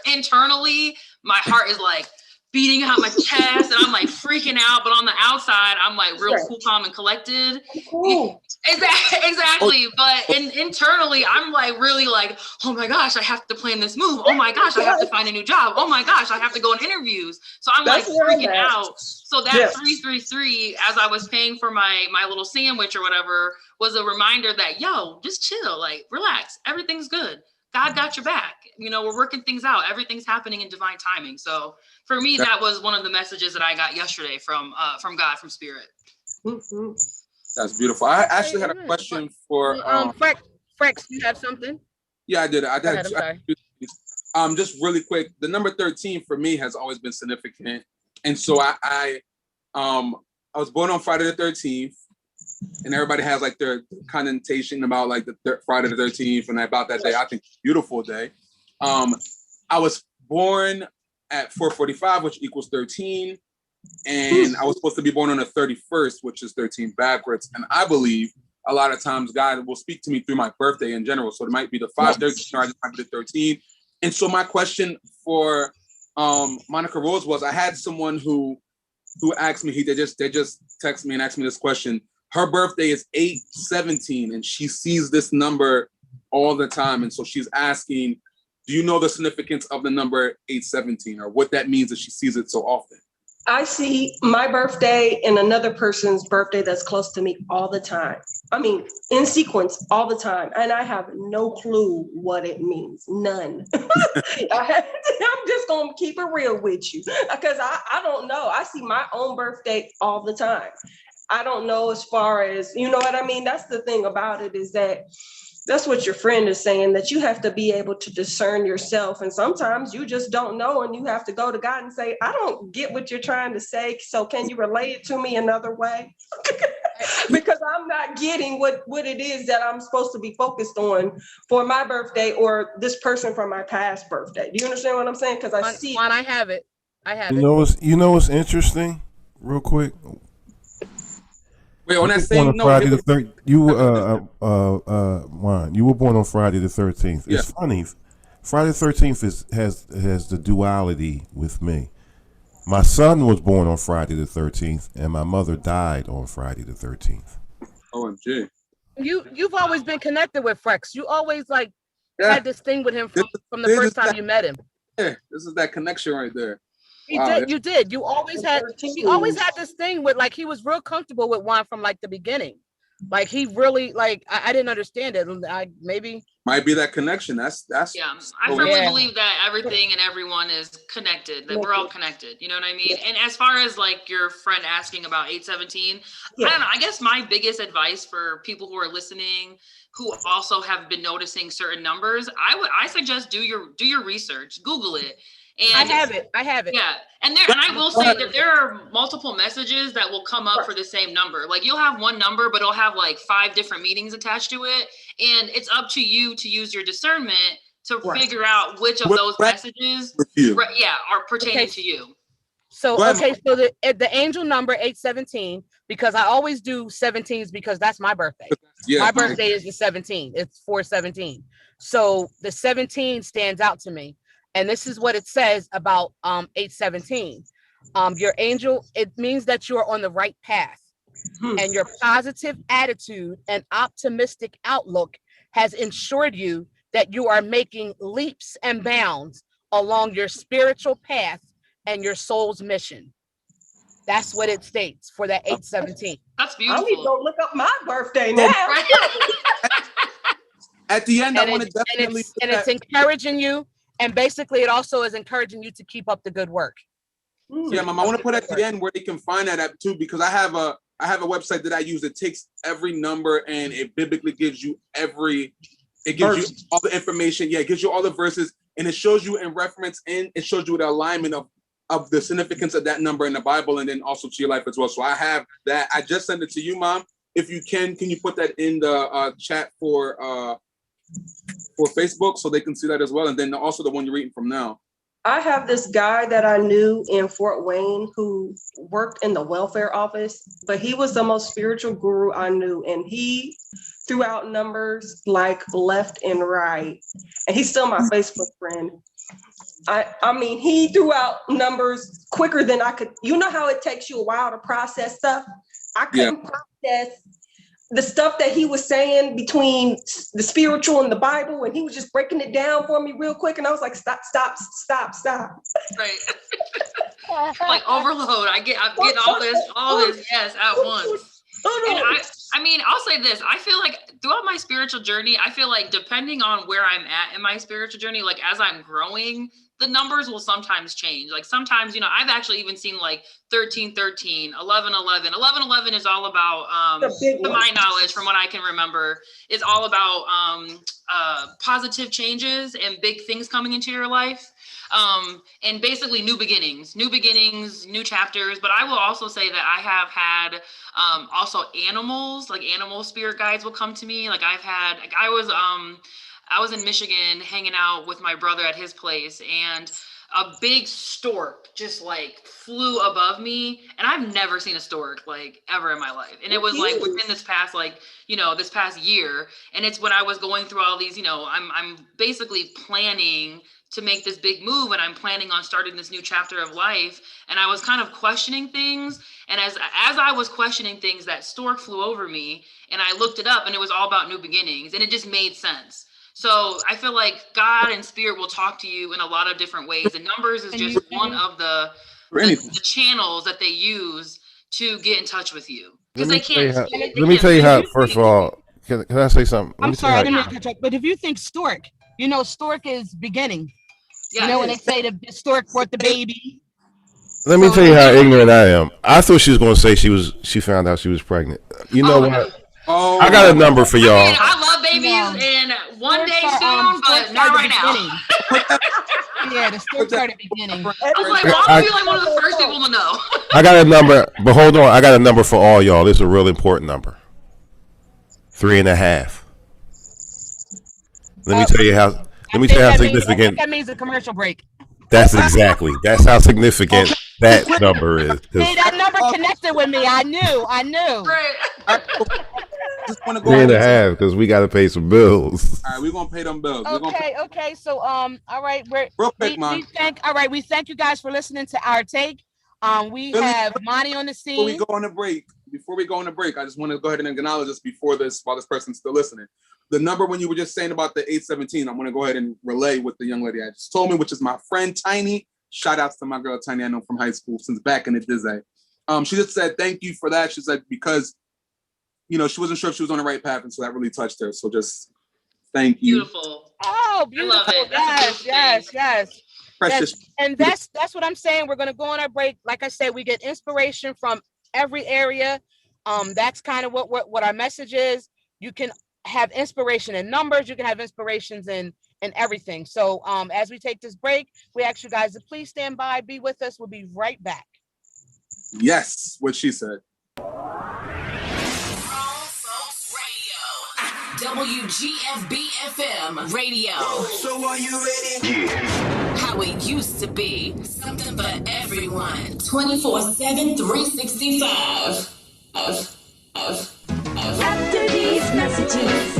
internally, my heart is like beating out my chest and I'm like freaking out, but on the outside I'm like real cool, calm, and collected. Cool. Exactly. But internally I'm like really like, oh my gosh, I have to plan this move. Oh my gosh, I have to find a new job. Oh my gosh, I have to go on interviews. So I'm like freaking out. So that 333, as I was paying for my little sandwich or whatever, was a reminder that, yo, just chill, like relax, everything's good. God got your back. You know, we're working things out. Everything's happening in divine timing. So for me, that was one of the messages that I got yesterday from God, from Spirit. Mm-hmm. That's beautiful. I actually had a question for Frex, you have something? Yeah, I did. I'm sorry. Just really quick. The number 13 for me has always been significant, and so I was born on Friday the 13th. And everybody has like their connotation about like the Friday the 13th and about that day. I think it's a beautiful day. I was born at 4:45, which equals 13. And I was supposed to be born on the 31st, which is 13 backwards. And I believe a lot of times God will speak to me through my birthday in general. So it might be the 5/13 or it might be the 13. And so my question for Monica Rose was, I had someone who asked me, they just texted me and asked me this question. Her birthday is 8/17, and she sees this number all the time. And so she's asking, do you know the significance of the number 8/17 or what that means that she sees it so often? I see my birthday and another person's birthday that's close to me all the time. I mean, in sequence all the time. And I have no clue what it means. None. I'm just going to keep it real with you because I don't know. I see my own birthday all the time. I don't know as far as, you know what I mean? That's the thing about it is that's what your friend is saying, that you have to be able to discern yourself. And sometimes you just don't know and you have to go to God and say, I don't get what you're trying to say. So can you relate it to me another way? Because I'm not getting what it is that I'm supposed to be focused on for my birthday or this person from my past birthday. Do you understand what I'm saying? Because I see. I have it. You know what's interesting? Real quick. Wait, on that same note, Friday the 13th, you Juan, you were born on Friday the 13th. Yeah. It's funny. Friday the 13th has the duality with me. My son was born on Friday the 13th, and my mother died on Friday the 13th. OMG. You've always been connected with Frex. You always had this thing with him from the first time you met him. Yeah, this is that connection right there. You did. You always had. He always had this thing with he was real comfortable with Juan from the beginning. He really I didn't understand it. Maybe might be that connection. That's yeah. I firmly believe that everything and everyone is connected. That we're all connected. You know what I mean? And as far as your friend asking about 8/17, I don't know. I guess my biggest advice for people who are listening, who also have been noticing certain numbers, I suggest do your research, Google it. And I have it. Yeah. And I will say that there are multiple messages that will come up for the same number. You'll have one number, but it'll have 5 different meanings attached to it. And it's up to you to use your discernment to figure out which of those messages are pertaining to you. So the angel number 8/17, because I always do 17s because that's my birthday. Yeah. My birthday is the 17th. It's 4/17. So the 17 stands out to me. And this is what it says about 8/17. Your angel, it means that you are on the right path. And your positive attitude and optimistic outlook has ensured you that you are making leaps and bounds along your spiritual path and your soul's mission. That's what it states for that 8/17. That's beautiful. I need to go look up my birthday now. At the end, I want to definitely... And it's encouraging you. And basically, it also is encouraging you to keep up the good work. Yeah, Mom, I want to put at the end where they can find that app too, because I have a website that I use that takes every number and it biblically gives you you all the information. Yeah, it gives you all the verses and it shows you in reference and it shows you the alignment of the significance of that number in the Bible and then also to your life as well. So I have that. I just sent it to you, Mom. If you can you put that in the chat for Facebook so they can see that as well, and then also the one you're reading from now. I have this guy that I knew in Fort Wayne who worked in the welfare office, but he was the most spiritual guru I knew, and he threw out numbers left and right, and he's still my Facebook friend. I mean, he threw out numbers quicker than I could. You know how it takes you a while to process stuff? I couldn't process the stuff that he was saying between the spiritual and the Bible, and he was just breaking it down for me real quick. And I was like, stop. Right. Like overload. I'm getting all this, yes, at once. And I mean, I'll say this. I feel like throughout my spiritual journey, I feel like depending on where I'm at in my spiritual journey, like as I'm growing, the numbers will sometimes change. Like sometimes, I've actually even seen like 13, 13, 11, 11. 11, 11 is all about, to my knowledge, from what I can remember, is all about positive changes and big things coming into your life. And basically new beginnings, new chapters. But I will also say that I have had also animals, like animal spirit guides will come to me. Like I was in Michigan hanging out with my brother at his place, and a big stork just like flew above me. And I've never seen a stork like ever in my life. And it was like within this past this past year. And it's when I was going through all these, I'm basically planning to make this big move, and I'm planning on starting this new chapter of life. And I was kind of questioning things. And as I was questioning things, that stork flew over me, and I looked it up, and it was all about new beginnings, and it just made sense. So I feel like God and spirit will talk to you in a lot of different ways. And numbers is just one of the channels that they use to get in touch with you. Because they can't. Let me tell you how, first of all, can I say something? I'm sorry, I didn't mean to catch up. But if you think stork, stork is beginning. Yeah, when they say the stork brought the baby. Let me tell you how ignorant I am. I thought she was going to say she found out she was pregnant. You know what? Oh, I got a number for y'all. I mean, I love babies, and one day soon, but not right now. Yeah, the storks are the beginning. I was like, well, I'm like one of the first people to know. I got a number, but hold on. I got a number for all y'all. This is a real important number. 3.5. Let me tell you how. Let me tell you how significant. That means a commercial break. That's how significant that number is. See, that number connected with me. I knew. Right. Just want to go 3.5 because we got to pay some bills. All right, we're gonna pay them bills. Okay. So all right, real quick, man. We thank you guys for listening to our take. We have Monty on the scene. Before we go on the break, I just want to go ahead and acknowledge this while this person's still listening. The number when you were just saying about the 817, I'm going to go ahead and relay with the young lady I just told me, which is my friend Tiny. Shout outs to my girl Tiny, I know from high school since back in the day. She just said thank you for that. She said because she wasn't sure if she was on the right path, and so that really touched her. So just thank you. Beautiful. Oh, beautiful. I love it. Yes. Precious. And that's what I'm saying. We're going to go on our break. Like I said, we get inspiration from every area. That's kind of what our message is. You can have inspiration in numbers. You can have inspirations in everything. So as we take this break, we ask you guys to please stand by, be with us. We'll be right back. Yes, what she said. WGFB-FM radio. So are you ready? Yeah. How it used to be. Something for everyone. 24/7, 365. After these messages.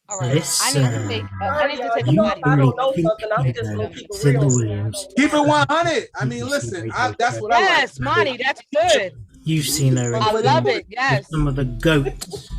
All right. I need to take a body. I don't know something. I'm just gonna keep it real. Williams. Keep it 100. I mean, listen, that's what I like. Yes, Monty, that's good. You've seen her. I love it. Yes. Some of the goats.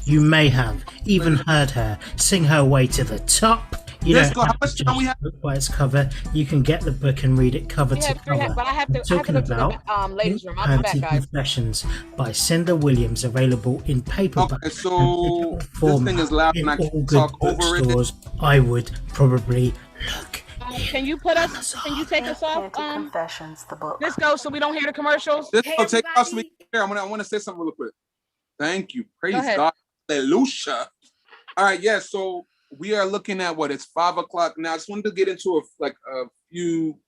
You may have even heard her sing her way to the top. You Let's go. How much time we have? By its cover, you can get the book and read it cover to cover. But I have to Talking go to about the ladies' room. I'll be back, guys. Confessions by Cinda Williams, available in paperback. Okay, so this thing is loud and I can talk over it. I would probably look. Can you take us off? Confessions, the book. Let's go so we don't hear the commercials. Take us so we can hear. I want to say something real quick. Thank you. Praise God. Hallelujah. All right, yeah, so we are looking at it's 5:00 now. I just wanted to get into a few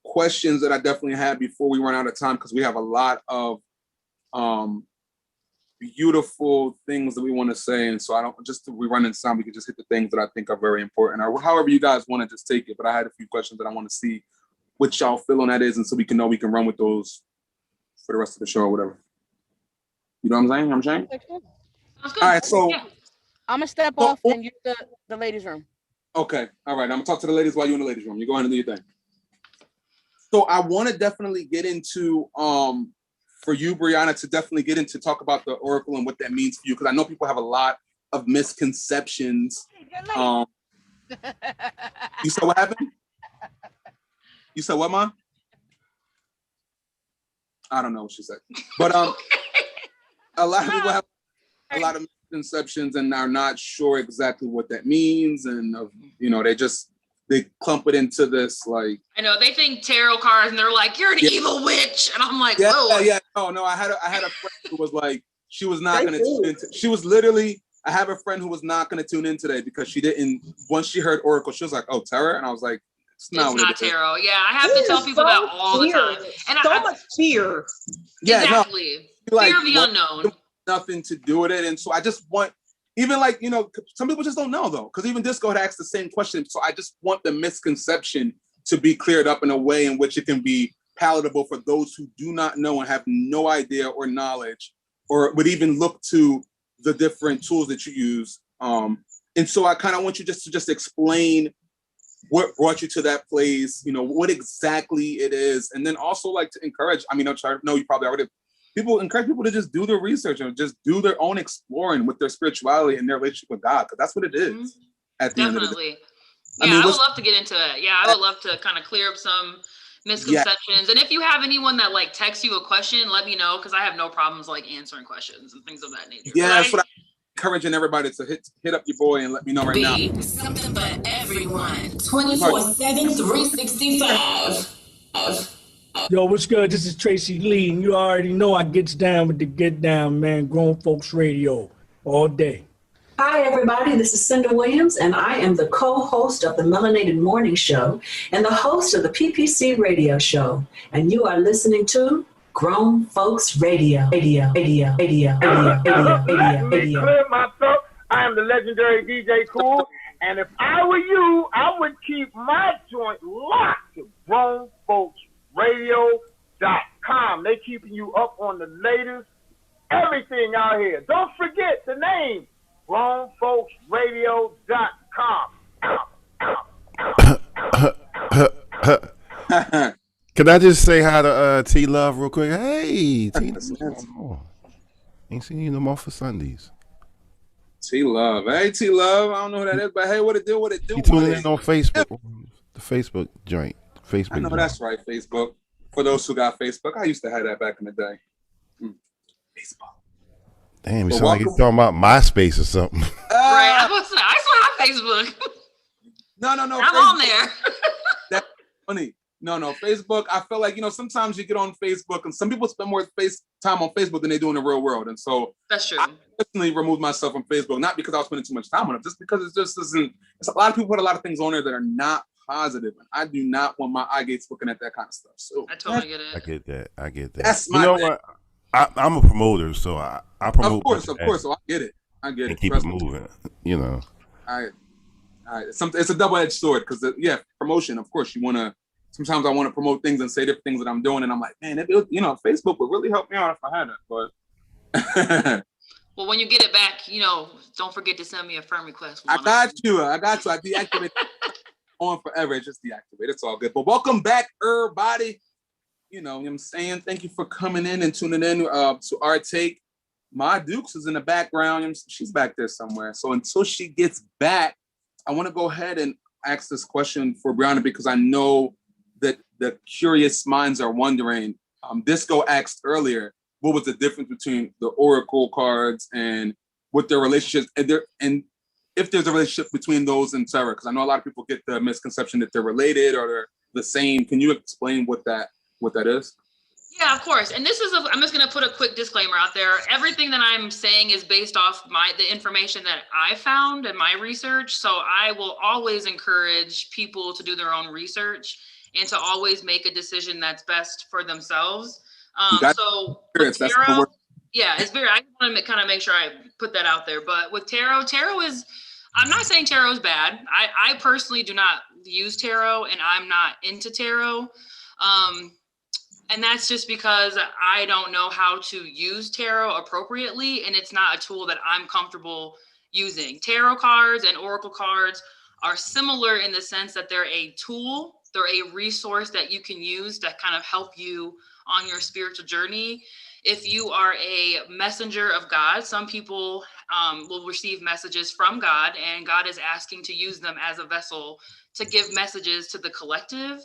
questions that I definitely had before we run out of time, because we have a lot of beautiful things that we want to say, and so we run in time, we can just hit the things that I think are very important, or however you guys want to just take it. But I had a few questions that I want to see what y'all feel on that is, and so we can know we can run with those for the rest of the show or whatever. You know what I'm saying? All right, so I'm gonna step off and use the ladies' room. Okay, all right. I'm gonna talk to the ladies while you're in the ladies' room. You go ahead and do your thing. So I want to definitely get into for you, Brianna, to definitely get into talk about the oracle and what that means for you, because I know people have a lot of misconceptions. You said what happened? You said what, Mom? I don't know what she said, but a lot of people have a lot of misconceptions and are not sure exactly what that means, and they clump it into this like. I know they think tarot cards, and they're like, "You're an evil witch," and I'm like, "Whoa." Yeah. No. I had a friend who was like, she was not going to tune in. She was literally. I have a friend who was not going to tune in today because she didn't. Once she heard oracle, she was like, "Oh, tarot," and I was like, "It's not tarot." Yeah, I have to tell people that all the time. And much fear. Yeah, exactly. No, fear of the unknown. Nothing to do with it, and so I just want. Even like, some people just don't know though, because even Disco had asked the same question. So I just want the misconception to be cleared up in a way in which it can be palatable for those who do not know and have no idea or knowledge, or would even look to the different tools that you use. And so I kind of want you to just explain what brought you to that place, what exactly it is. And then also like to encourage, I know you probably already encourage people to just do their research and just do their own exploring with their spirituality and their relationship with God, because that's what it is at the end of the day. Yeah, I would love to get into it. Yeah, I would love to kind of clear up some misconceptions. And if you have anyone that like texts you a question, let me know, because I have no problems like answering questions and things of that nature. Yeah, that's what I'm encouraging everybody to hit up your boy and let me know right now. Something for everyone. 24/7, 365. Yo, what's good? This is Tracy Lee, and you already know I gets down with the Get Down, man. Grown Folks Radio all day. Hi, everybody. This is Cinda Williams, and I am the co-host of the Melanated Morning Show and the host of the PPC Radio Show. And you are listening to Grown Folks Radio. Let me clear myself. I am the legendary DJ Cool, and if I were you, I would keep my joint locked to Grown Folks Radio.com. They keeping you up on the latest everything out here. Don't forget the name, GrownFolksRadio.com. Can I just say hi to T Love real quick? Hey, T. Ain't seen you no more for Sundays. T Love, hey T Love. I don't know who that is, but hey, what it do? What it do? You tuning in on Facebook? The Facebook joint. Facebook. I know that's right. Facebook. For those who got Facebook, I used to have that back in the day. Facebook. Damn, you sound like you're talking about MySpace or something. Right. I still have Facebook. No. I'm Facebook. on there. That's funny. No, Facebook. I feel like, sometimes you get on Facebook and some people spend more time on Facebook than they do in the real world. And so that's true. I personally removed myself from Facebook, not because I was spending too much time on it, just because it just isn't. It's a lot of people put a lot of things on there that are not positive, and I do not want my eye gates looking at that kind of stuff. So I totally get it. I get that. That's my thing. What? I'm a promoter, so I promote. Of course. So I get it. And keep it moving. It's a double-edged sword because promotion. Of course, you want to. Sometimes I want to promote things and say different things that I'm doing, and I'm like, man, Facebook would really help me out if I had it. But well, when you get it back, don't forget to send me a friend request. I got you. I deactivated on forever. It's just deactivated. It's all good. But welcome back, everybody. You know what I'm saying? Thank you for coming in and tuning in to our take. Ma Dukes is in the background. She's back there somewhere. So until she gets back, I want to go ahead and ask this question for Brianna, because I know that the curious minds are wondering. Disco asked earlier, what was the difference between the Oracle cards and what their relationships, and if there's a relationship between those and tarot? Because I know a lot of people get the misconception that they're related or they're the same. Can you explain what that is? Yeah, of course. And I'm just going to put a quick disclaimer out there. Everything that I'm saying is based off the information that I found in my research. So I will always encourage people to do their own research and to always make a decision that's best for themselves. So with tarot, it's very, I want to kind of make sure I put that out there. But with tarot is, I'm not saying tarot is bad. I personally do not use tarot, and I'm not into tarot. And that's just because I don't know how to use tarot appropriately, and it's not a tool that I'm comfortable using. Tarot cards and oracle cards are similar in the sense that they're a tool, they're a resource that you can use to kind of help you on your spiritual journey. If you are a messenger of God, some people will receive messages from God, and God is asking to use them as a vessel to give messages to the collective,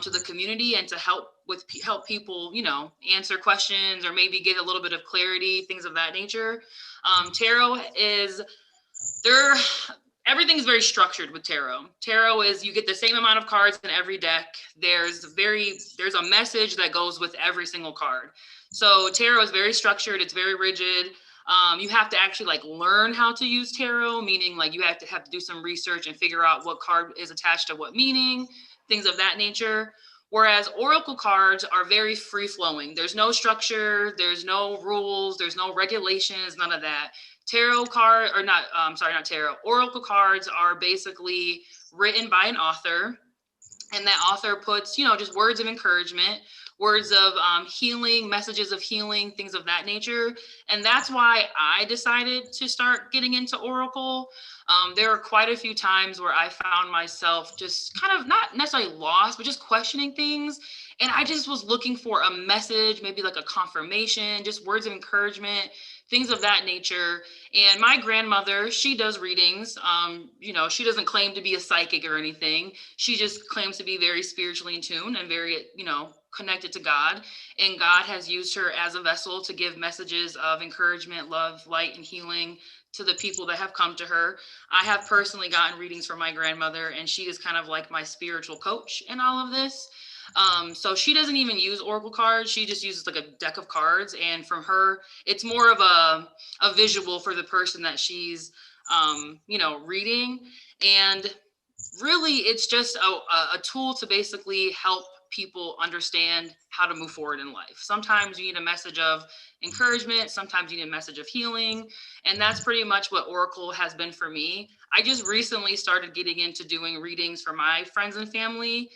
to the community, and to help people, answer questions or maybe get a little bit of clarity, things of that nature. Tarot is everything's very structured with tarot. Tarot is you get the same amount of cards in every deck. There's a message that goes with every single card. So tarot is very structured. It's very rigid. You have to actually learn how to use tarot, meaning you have to do some research and figure out what card is attached to what meaning, things of that nature. Whereas oracle cards are very free flowing. There's no structure, there's no rules, there's no regulations, none of that. Oracle cards are basically written by an author, and that author puts, just words of encouragement, words of healing, messages of healing, things of that nature. And that's why I decided to start getting into oracle. There are quite a few times where I found myself just kind of not necessarily lost, but just questioning things. And I just was looking for a message, maybe like a confirmation, just words of encouragement, things of that nature. And my grandmother, she does readings. She doesn't claim to be a psychic or anything. She just claims to be very spiritually in tune and very, connected to God. And God has used her as a vessel to give messages of encouragement, love, light, and healing to the people that have come to her. I have personally gotten readings from my grandmother, and she is kind of like my spiritual coach in all of this. So she doesn't even use oracle cards. She just uses like a deck of cards. And from her, it's more of a visual for the person that she's, reading. And really, it's just a tool to basically help people understand how to move forward in life. Sometimes you need a message of encouragement. Sometimes you need a message of healing. And that's pretty much what oracle has been for me. I just recently started getting into doing readings for my friends and family.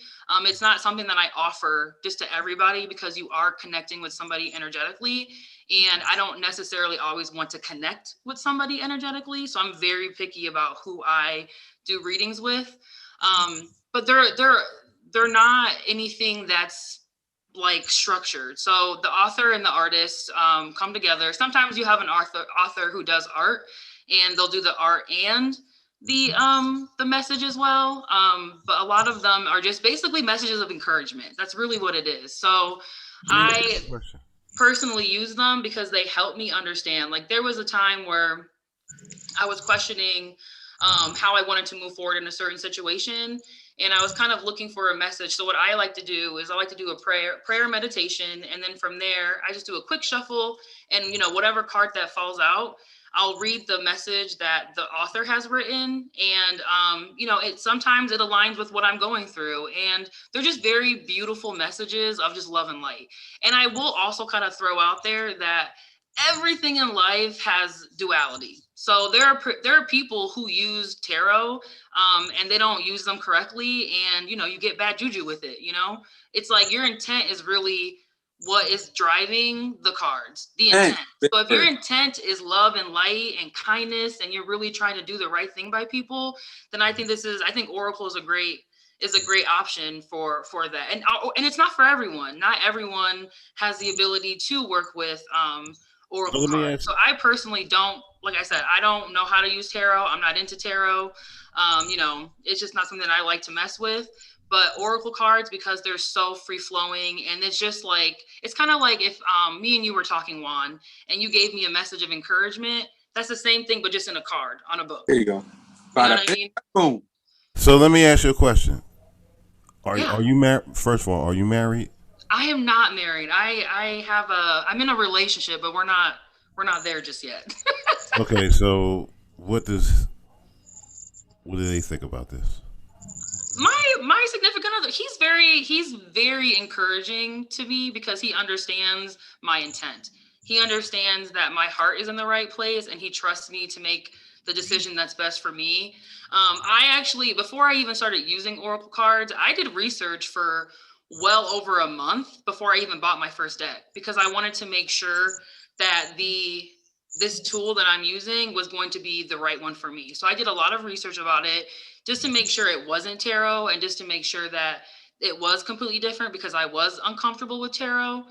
It's not something that I offer just to everybody because you are connecting with somebody energetically. And I don't necessarily always want to connect with somebody energetically. So I'm very picky about who I do readings with. But they're not anything that's structured. So the author and the artist come together. Sometimes you have an author who does art, and they'll do the art and the message as well. But a lot of them are just basically messages of encouragement. That's really what it is. So I personally use them because they help me understand. There was a time where I was questioning how I wanted to move forward in a certain situation. And I was kind of looking for a message. So what I like to do is I like to do a prayer meditation. And then from there, I just do a quick shuffle, and, whatever card that falls out, I'll read the message that the author has written. And, sometimes it aligns with what I'm going through. And they're just very beautiful messages of just love and light. And I will also kind of throw out there that everything in life has duality. So there are people who use tarot and they don't use them correctly, and you get bad juju with it. It's like your intent is really what is driving the cards, the intent. So if your intent is love and light and kindness, and you're really trying to do the right thing by people, then I think oracle is a great option for that. And it's not for everyone. Not everyone has the ability to work with oracle cards. So I personally don't, like I said, I don't know how to use tarot. I'm not into tarot. It's just not something that I like to mess with. But oracle cards, because they're so free flowing, and it's just it's kind of like if me and you were talking, Juan, and you gave me a message of encouragement. That's the same thing, but just in a card on a book. There you go. You know what I mean? Boom. So let me ask you a question. Are you married? First of all, are you married? I am not married. I'm in a relationship, but we're not there just yet. Okay, so what do they think about this? My significant other, he's very encouraging to me because he understands my intent. He understands that my heart is in the right place, and he trusts me to make the decision that's best for me. I actually, before I even started using oracle cards, I did research for well over a month before I even bought my first deck, because I wanted to make sure that the this tool that I'm using was going to be the right one for me. So I did a lot of research about it just to make sure it wasn't tarot and just to make sure that it was completely different because I was uncomfortable with tarot.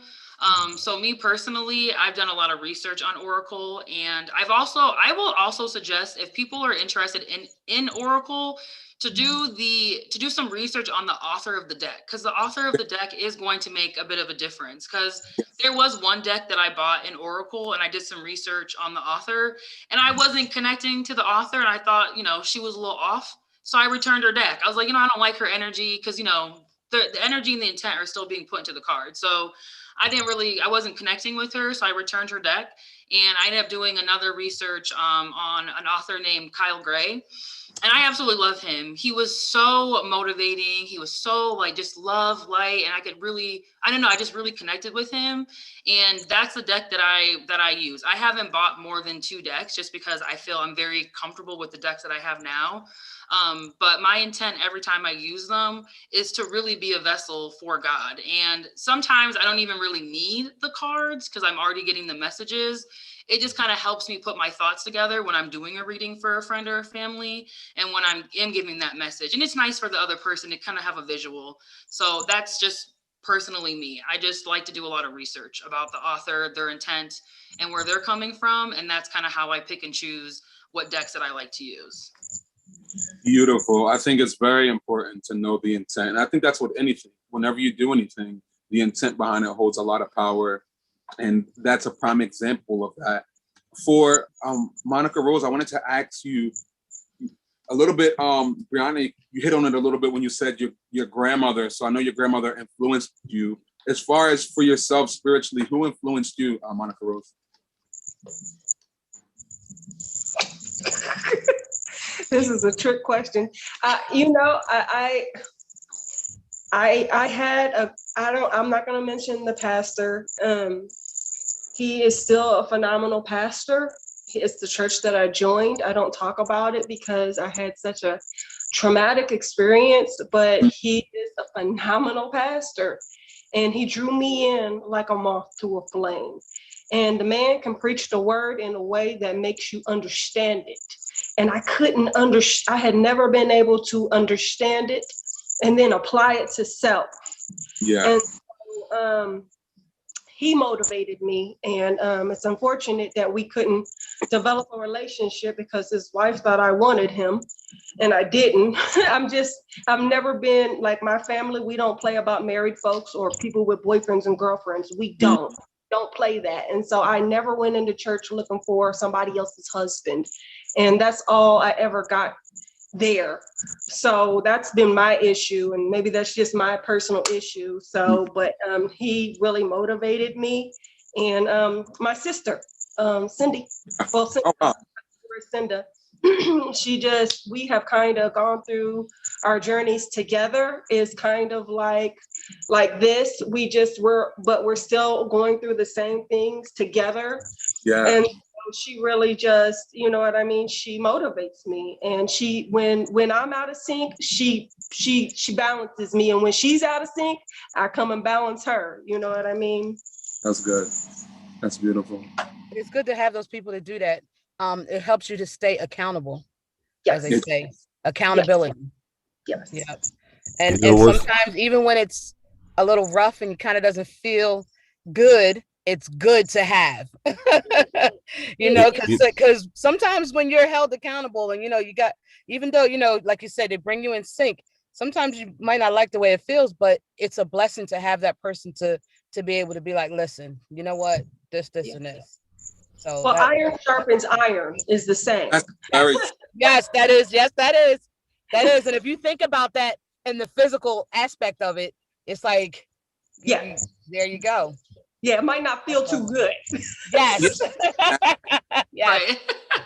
So me personally, I've done a lot of research on Oracle, and I will also suggest if people are interested in Oracle to do some research on the author of the deck, because the author of the deck is going to make a bit of a difference. Because there was one deck that I bought in Oracle and I did some research on the author and I wasn't connecting to the author, and I thought, she was a little off. So I returned her deck. I was like, I don't like her energy, because, the energy and the intent are still being put into the card. So I wasn't connecting with her. So I returned her deck, and I ended up doing another research on an author named Kyle Gray. And I absolutely love him. He was so motivating. He was so just love, light. And I just really connected with him. And that's the deck that I use. I haven't bought more than 2 decks just because I feel I'm very comfortable with the decks that I have now. But my intent every time I use them is to really be a vessel for God. And sometimes I don't even really need the cards because I'm already getting the messages. It just kind of helps me put my thoughts together when I'm doing a reading for a friend or a family, and when I am giving that message. And it's nice for the other person to kind of have a visual. So that's just personally me. I just like to do a lot of research about the author, their intent, and where they're coming from. And that's kind of how I pick and choose what decks that I like to use. Beautiful. I think it's very important to know the intent. And I think that's with anything. Whenever you do anything, the intent behind it holds a lot of power. And that's a prime example of that. For Monica Rose, I wanted to ask you a little bit, Brianna, you hit on it a little bit when you said your grandmother. So I know your grandmother influenced you. As far as for yourself spiritually, who influenced you, Monica Rose? This is a trick question. I'm not going to mention the pastor. He is still a phenomenal pastor. It's the church that I joined. I don't talk about it because I had such a traumatic experience, but he is a phenomenal pastor, and he drew me in like a moth to a flame. And the man can preach the word in a way that makes you understand it. And I had never been able to understand it and then apply it to self. Yeah. And so, he motivated me, and it's unfortunate that we couldn't develop a relationship because his wife thought I wanted him, and I didn't. I've never been like my family. We don't play about married folks or people with boyfriends and girlfriends. We don't play that. And so I never went into church looking for somebody else's husband. And that's all I ever got there. So that's been my issue, and maybe that's just my personal issue. So, but he really motivated me, and my sister, Cindy, Cinda, we have kind of gone through our journeys together. Is kind of like this. We're still going through the same things together. Yeah. And she really just, she motivates me, and when I'm out of sync, she balances me, and when she's out of sync, I come and balance her. You know what I mean? That's good. That's beautiful. It's good to have those people to do that. It helps you to stay accountable. Yes. As they say, accountability. Yes. Yeah. And sometimes even when it's a little rough and kind of doesn't feel good, it's good to have, because sometimes when you're held accountable and, you got, even though, like you said, they bring you in sync, sometimes you might not like the way it feels, but it's a blessing to have that person to be able to be like, listen, you know what, this, and this. So iron sharpens iron is the same. Yes, that is. And if you think about that in the physical aspect of it, it's like, there you go. Yeah, it might not feel too good. Yes. Yes.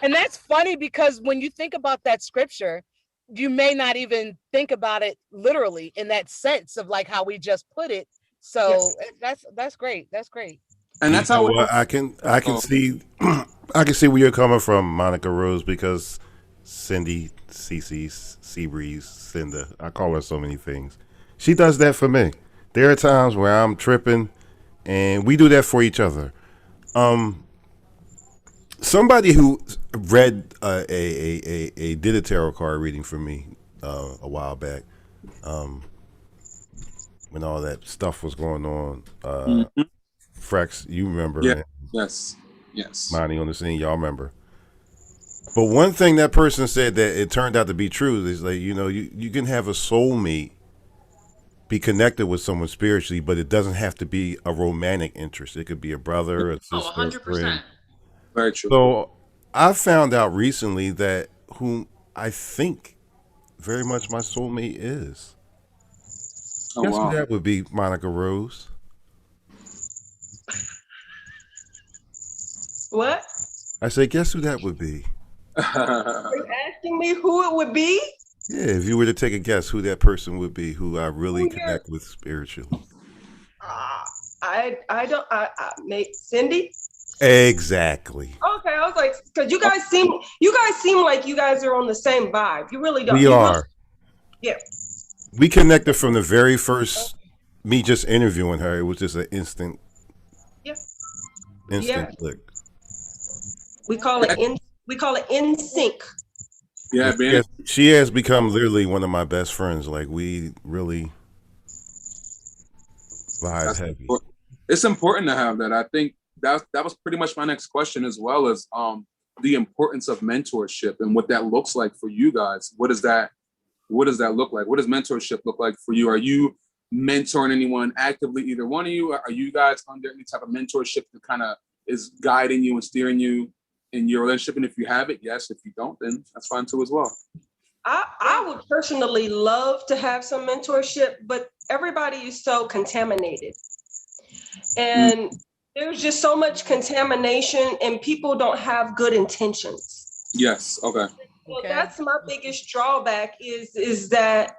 And that's funny because when you think about that scripture, you may not even think about it literally in that sense of like how we just put it. So that's great. That's great. And that's how I can see I can see where you're coming from, Monica Rose, because Cindy, Cece, Seabreeze, Cinda, I call her so many things. She does that for me. There are times where I'm tripping, and we do that for each other. somebody who read did a tarot card reading for me a while back, when all that stuff was going on. Frex, you remember? Yeah. Yes. Monty on the scene, y'all remember. But one thing that person said that it turned out to be true is like, you can have a soulmate, be connected with someone spiritually, but it doesn't have to be a romantic interest. It could be a brother, a sister, 100%. a friend. Very true. So I found out recently that whom I think very much my soulmate is. Guess who that would be, Monica Rose? What? I said, guess who that would be? Are you asking me who it would be? Yeah, if you were to take a guess who that person would be, who I really connect with spiritually. I don't. Cindy. Exactly. Okay, I was like, because you guys seem like you guys are on the same vibe. You really don't. We are. Yeah. We connected from the very first me just interviewing her. It was just an instant click. We call it in sync. Yeah, man. She has become literally one of my best friends. Like, we really vibe heavy. It's important to have that. I think that was pretty much my next question, as well as the importance of mentorship and what that looks like for you guys. What does that look like? What does mentorship look like for you? Are you mentoring anyone actively, either one of you? Are you guys under any type of mentorship that kind of is guiding you and steering you in your relationship? And if you have it, yes. If you don't, then that's fine too as well. I would personally love to have some mentorship, but everybody is so contaminated. And there's just so much contamination and people don't have good intentions. Yes. Okay. So that's my biggest drawback is that,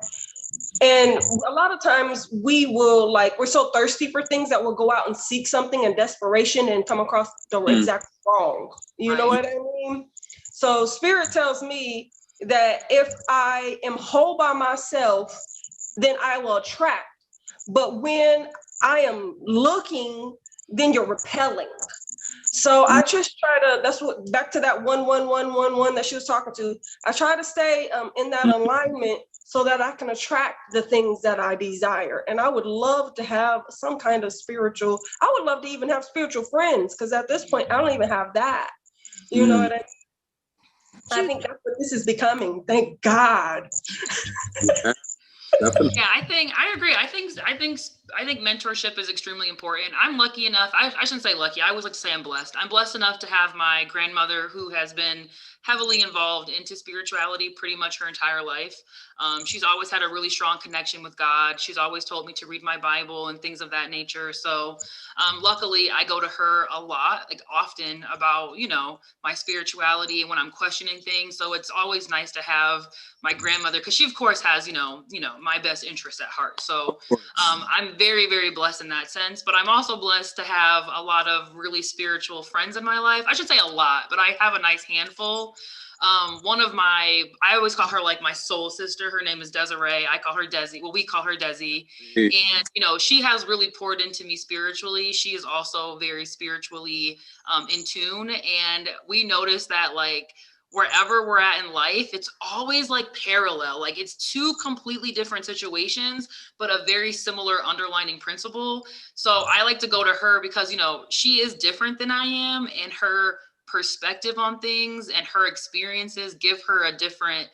and a lot of times we're so thirsty for things that we'll go out and seek something in desperation and come across the exact wrong. You know what I mean? So spirit tells me that if I am whole by myself, then I will attract. But when I am looking, then you're repelling. So I just try to, back to that 1-1-1-1-1 that she was talking to. I try to stay in that alignment so that I can attract the things that I desire. And I would love to have some kind of I would love to even have spiritual friends, because at this point, I don't even have that. You know what I mean? I think that's what this is becoming. Thank God. Yeah, I agree. I think mentorship is extremely important. I'm lucky enough. I shouldn't say lucky. I always like to say I'm blessed. I'm blessed enough to have my grandmother, who has been heavily involved into spirituality pretty much her entire life. She's always had a really strong connection with God. She's always told me to read my Bible and things of that nature. So luckily I go to her a lot, like often, about, my spirituality and when I'm questioning things. So it's always nice to have my grandmother, because she of course has, my best interest at heart. So I'm very, very blessed in that sense, but I'm also blessed to have a lot of really spiritual friends in my life. I should say a lot, but I have a nice handful. I always call her like my soul sister. Her name is Desiree. I call her Desi. Well, we call her Desi. And, she has really poured into me spiritually. She is also very spiritually in tune. And we noticed that, like, wherever we're at in life, it's always like parallel. Like, it's two completely different situations, but a very similar underlining principle. So I like to go to her because, she is different than I am, and her perspective on things and her experiences give her a different,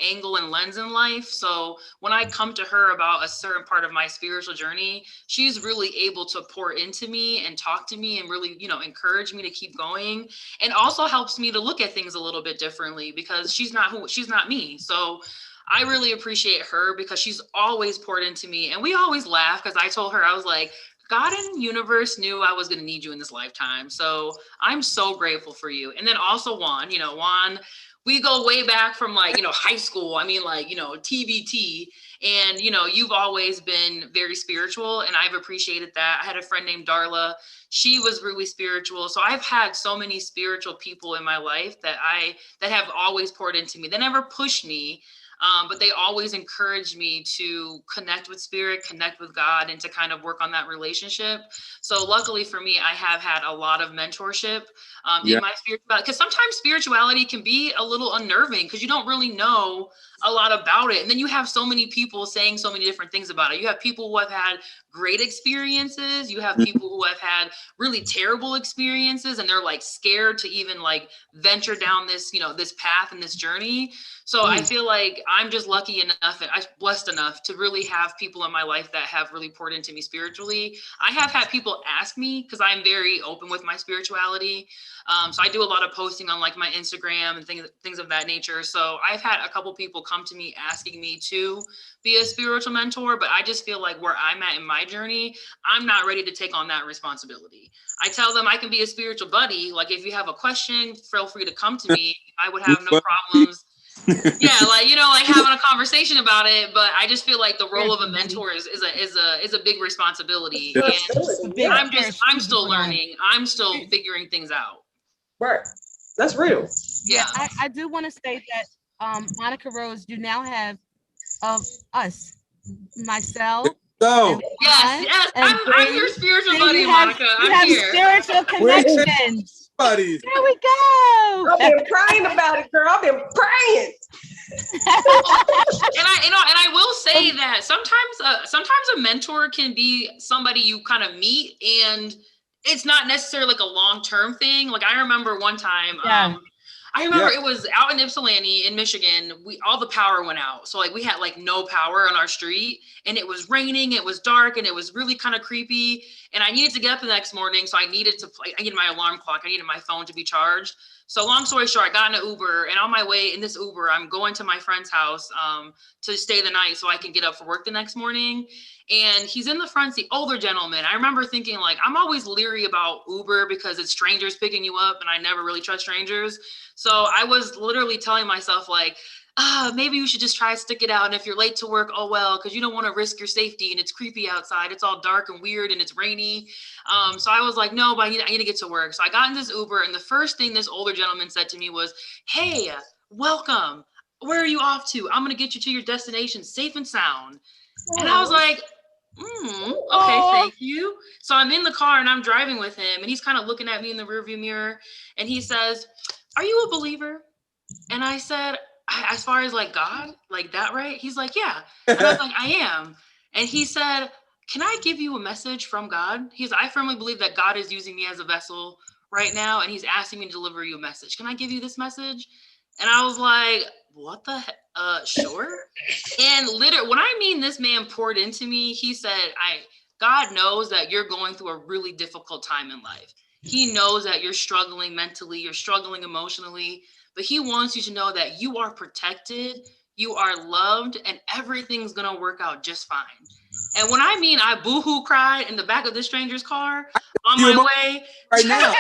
angle and lens in life. So when I come to her about a certain part of my spiritual journey, she's really able to pour into me and talk to me and really, encourage me to keep going, and also helps me to look at things a little bit differently, because she's not me. So I really appreciate her because she's always poured into me. And we always laugh because I told her, I was like, God and the universe knew I was going to need you in this lifetime. So I'm so grateful for you. And then also Juan, Juan, we go way back from high school. I mean, TVT, and, you've always been very spiritual, and I've appreciated that. I had a friend named Darla. She was really spiritual. So I've had so many spiritual people in my life that have always poured into me. They never pushed me. But they always encouraged me to connect with spirit, connect with God, and to kind of work on that relationship. So luckily for me, I have had a lot of mentorship in my spirituality, because sometimes spirituality can be a little unnerving because you don't really know a lot about it. And then you have so many people saying so many different things about it. You have people who have had great experiences. You have people who have had really terrible experiences, and they're like scared to even like venture down this, this path and this journey. So I feel like I'm just lucky enough and I'm blessed enough to really have people in my life that have really poured into me spiritually. I have had people ask me, because I'm very open with my spirituality. So I do a lot of posting on like my Instagram and things of that nature. So I've had a couple people come to me asking me to be a spiritual mentor, but I just feel like where I'm at in my journey, I'm not ready to take on that responsibility. I tell them I can be a spiritual buddy. Like if you have a question, feel free to come to me. I would have no problems. Like having a conversation about it, but I just feel like the role of a mentor is a big responsibility. And I'm still learning. I'm still figuring things out. Right. That's real. Yeah. I do want to say that Monica Rose, you now have us, myself. So yes, I'm your spiritual buddy, Monica. I'm here. Spiritual connections. Buddies. There we go. I've been praying about it, girl. I've been praying. And I will say that sometimes a mentor can be somebody you kind of meet, and it's not necessarily like a long-term thing. Like I remember one time, it was out in Ypsilanti in Michigan. All the power went out. So like we had like no power on our street, and it was raining, it was dark, and it was really kind of creepy. And I needed to get up the next morning. So I needed my alarm clock. I needed my phone to be charged. So long story short, I got in an Uber, and on my way in this Uber, I'm going to my friend's house to stay the night so I can get up for work the next morning. And he's in the front seat, older gentleman. I remember thinking like, I'm always leery about Uber because it's strangers picking you up, and I never really trust strangers. So I was literally telling myself like, maybe you should just try to stick it out. And if you're late to work, oh well, because you don't want to risk your safety, and it's creepy outside. It's all dark and weird, and it's rainy. So I was like, no, but I need to get to work. So I got in this Uber, and the first thing this older gentleman said to me was, hey, welcome. Where are you off to? I'm going to get you to your destination safe and sound. And I was like, okay, thank you. So I'm in the car and I'm driving with him, and he's kind of looking at me in the rearview mirror, and he says, are you a believer? And I said, as far as like God, like that, right? He's like, yeah. And I was like, I am. And he said, can I give you a message from God? I firmly believe that God is using me as a vessel right now, and he's asking me to deliver you a message. Can I give you this message? And I was like, what the heck? Sure. And literally, when I mean this man poured into me, he said, God knows that you're going through a really difficult time in life. He knows that you're struggling mentally, you're struggling emotionally, but he wants you to know that you are protected, you are loved, and everything's going to work out just fine. And when I mean I boohoo cried in the back of this stranger's car on my way right now.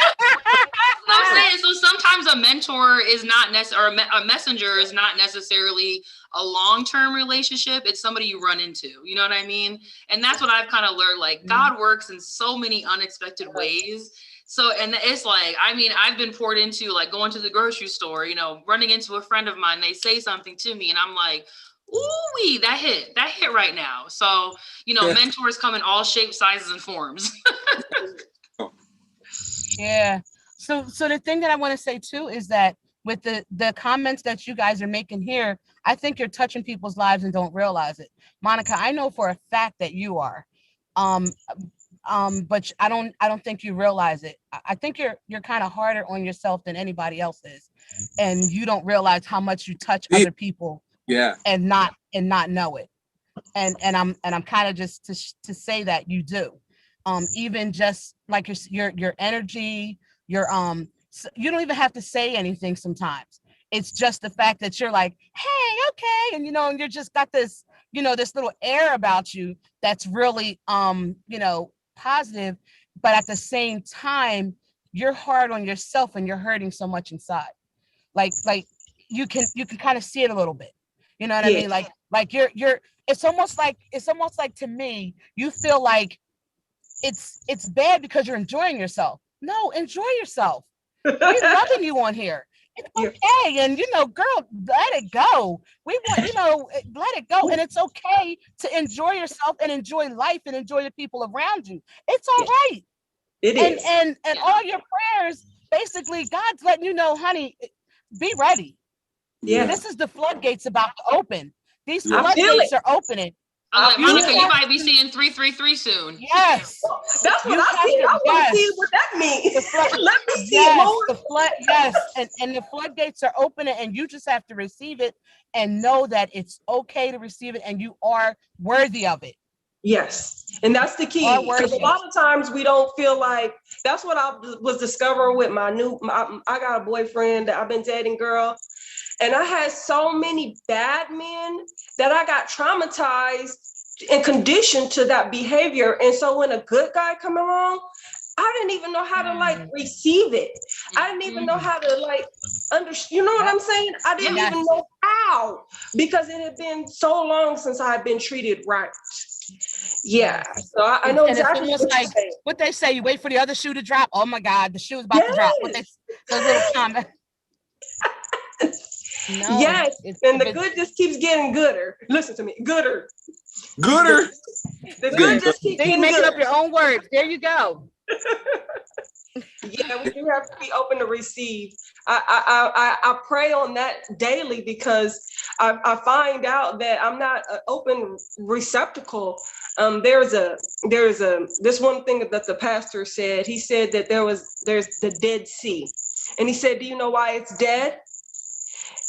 I'm saying, so sometimes a mentor is not necessarily, or a messenger is not necessarily a long-term relationship. It's somebody you run into, you know what I mean? And that's what I've kind of learned. Like God works in so many unexpected ways. So, and it's like, I mean, I've been poured into, like going to the grocery store, running into a friend of mine, they say something to me and I'm like, ooh, that hit right now. So, mentors come in all shapes, sizes, and forms. Yeah. So the thing that I want to say too is that with the comments that you guys are making here, I think you're touching people's lives and don't realize it. Monica, I know for a fact that you are. But I don't think you realize it. I think you're kind of harder on yourself than anybody else is, and you don't realize how much you touch other people. Yeah. And not know it. And I'm kind of just to say that you do. Even just like your energy, you don't even have to say anything sometimes. It's just the fact that you're like, hey, okay, and and you're just got this, this little air about you that's really positive, but at the same time, you're hard on yourself and you're hurting so much inside. Like you can kind of see it a little bit. You know what I mean? Like you're it's almost like to me, you feel like it's bad because you're enjoying yourself. No, enjoy yourself. We're loving you on here. it's okay. And girl, let it go. We want, let it go. And it's okay to enjoy yourself and enjoy life and enjoy the people around you. It's all right. It is. And all your prayers, basically, God's letting you know, honey, be ready. Yeah. This is the floodgates about to open. These floodgates are opening. Monica, you might be seeing 333 soon. Yes. That's what I see. I want to see what that means. Let me see it, Lord. And the floodgates are opening, and you just have to receive it and know that it's okay to receive it, and you are worthy of it. Yes. And that's the key. Because a lot of times we don't feel like, that's what I was discovering with I got a boyfriend that I've been dating, girl. And I had so many bad men that I got traumatized and conditioned to that behavior. And so when a good guy come along, I didn't even know how to receive it. I didn't even know how to understand. You know what I'm saying? I didn't even know how, because it had been so long since I had been treated right. Yeah. So I know exactly what they say. You wait for the other shoe to drop. Oh my God, the shoe is about to drop. Those little comments. No, yes, and the good just keeps getting gooder. Listen to me, gooder. Gooder. The good just keeps getting making gooder. Up your own words. There you go. Yeah, we do have to be open to receive. I pray on that daily, because I find out that I'm not an open receptacle. There's this one thing that the pastor said. He said that there's the Dead Sea, and he said, do you know why it's dead?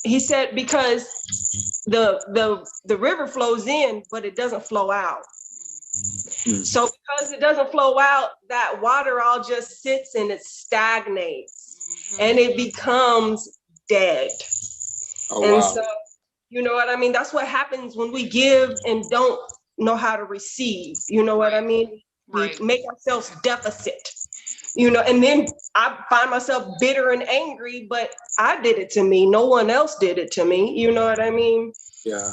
He said, because the river flows in, but it doesn't flow out. So because it doesn't flow out, that water all just sits and it stagnates and it becomes dead. So, you know what I mean? That's what happens when we give and don't know how to receive. You know what I mean? We make ourselves deficit. And then I find myself bitter and angry, but I did it to me. No one else did it to me. You know what I mean? Yeah.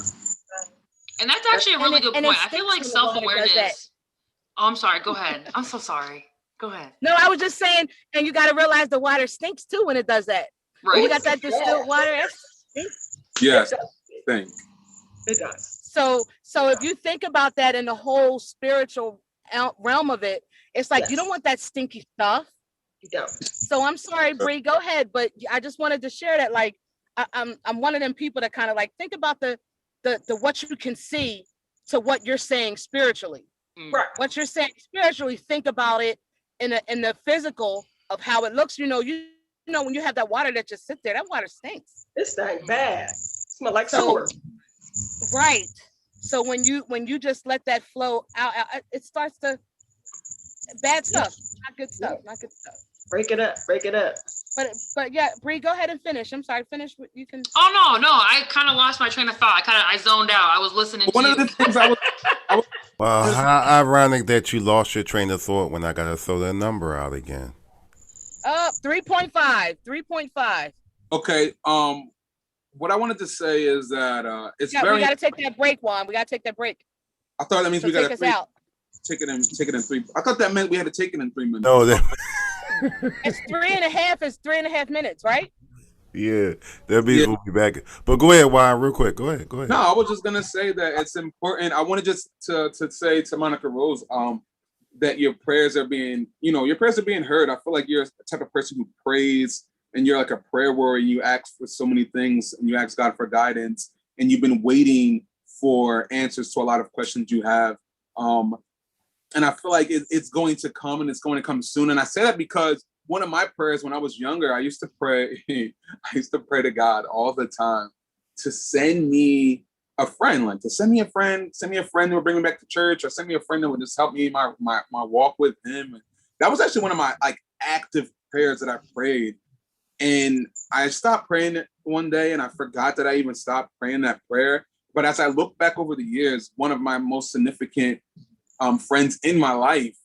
And that's actually a really good point. I feel like self-awareness. Oh, I'm sorry. Go ahead. I'm so sorry. Go ahead. No, I was just saying, and you got to realize the water stinks too when it does that. Right. When you got that distilled water. Yes. It does. So if you think about that in the whole spiritual realm of it, it's like, you don't want that stinky stuff. You don't. So I'm sorry, Bree, go ahead. But I just wanted to share that, I'm one of them people that kind of think about the what you can see to what you're saying spiritually. Right. What you're saying spiritually, think about it in the physical of how it looks. When you have that water that just sits there, that water stinks. It stinks bad. It smells like sewer. Right. So when you just let that flow out, it starts to bad stuff, not good stuff. Break it up. But yeah, Bree, go ahead and finish. I'm sorry, finish what you can. Oh no, I kind of lost my train of thought. I zoned out. I was listening to of the things I was well, how ironic that you lost your train of thought when I gotta throw that number out again. 3.5. Okay. What I wanted to say is that it's very. We gotta take that break, Juan. We gotta take that break. I thought that means we gotta take it in 3. I thought that meant we had to take it in 3 minutes. No, it's 3.5. It's 3.5 minutes, right? Yeah, that means we'll be back. But go ahead, Juan, real quick. Go ahead. No, I was just gonna say that it's important. I wanted just to say to Monica Rose, that your prayers are being heard. I feel like you're the type of person who prays, and you're like a prayer warrior. You ask for so many things, and you ask God for guidance, and you've been waiting for answers to a lot of questions you have. And I feel like it's going to come, and it's going to come soon. And I say that because one of my prayers when I was younger, I used to pray to God all the time to send me a friend, send me a friend that would bring me back to church, or send me a friend that would just help me in my walk with him. And that was actually one of my active prayers that I prayed. And I stopped praying it one day, and I forgot that I even stopped praying that prayer. But as I look back over the years, one of my most significant friends in my life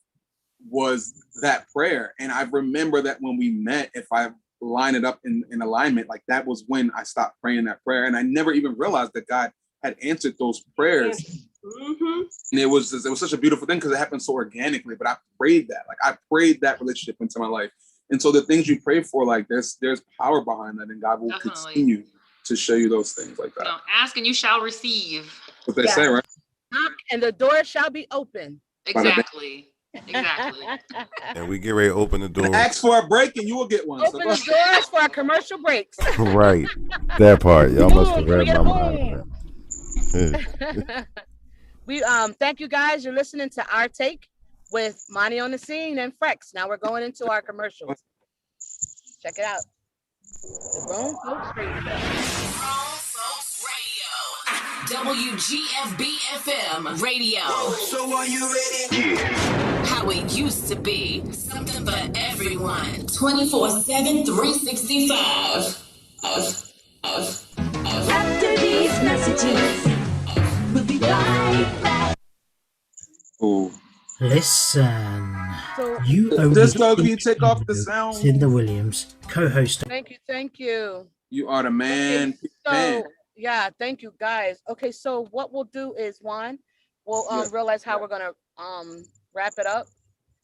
was that prayer. And I remember that when we met, if I line it up in alignment, that was when I stopped praying that prayer. And I never even realized that God had answered those prayers. Mm-hmm. And it was such a beautiful thing because it happened so organically. But I prayed that, I prayed that relationship into my life. And so the things you pray for, like there's power behind that, and God will continue to show you those things like that. Ask and you shall receive. What they say, right? And the door shall be open. Exactly. Exactly. And we get ready to open the door. And ask for a break and you will get one. Open the doors for our commercial breaks. Right. That part. Y'all must have read my mind. We thank you guys. You're listening to Our Take with Monty on the Scene and Frex. Now we're going into our commercials. Check it out. The Grown Folks Radio. Grown Folks Radio. WGFB-FM Radio. So are you ready? Yeah. How it used to be. Something for everyone. 24/7, 365. After these messages, we'll be right back. Oh. Listen. So, Disco, can you take off the sound? Cinda Williams, co-host. Thank you. You are the man. Okay, so, yeah, thank you guys. Okay, so what we'll do is Juan, we'll realize how we're gonna wrap it up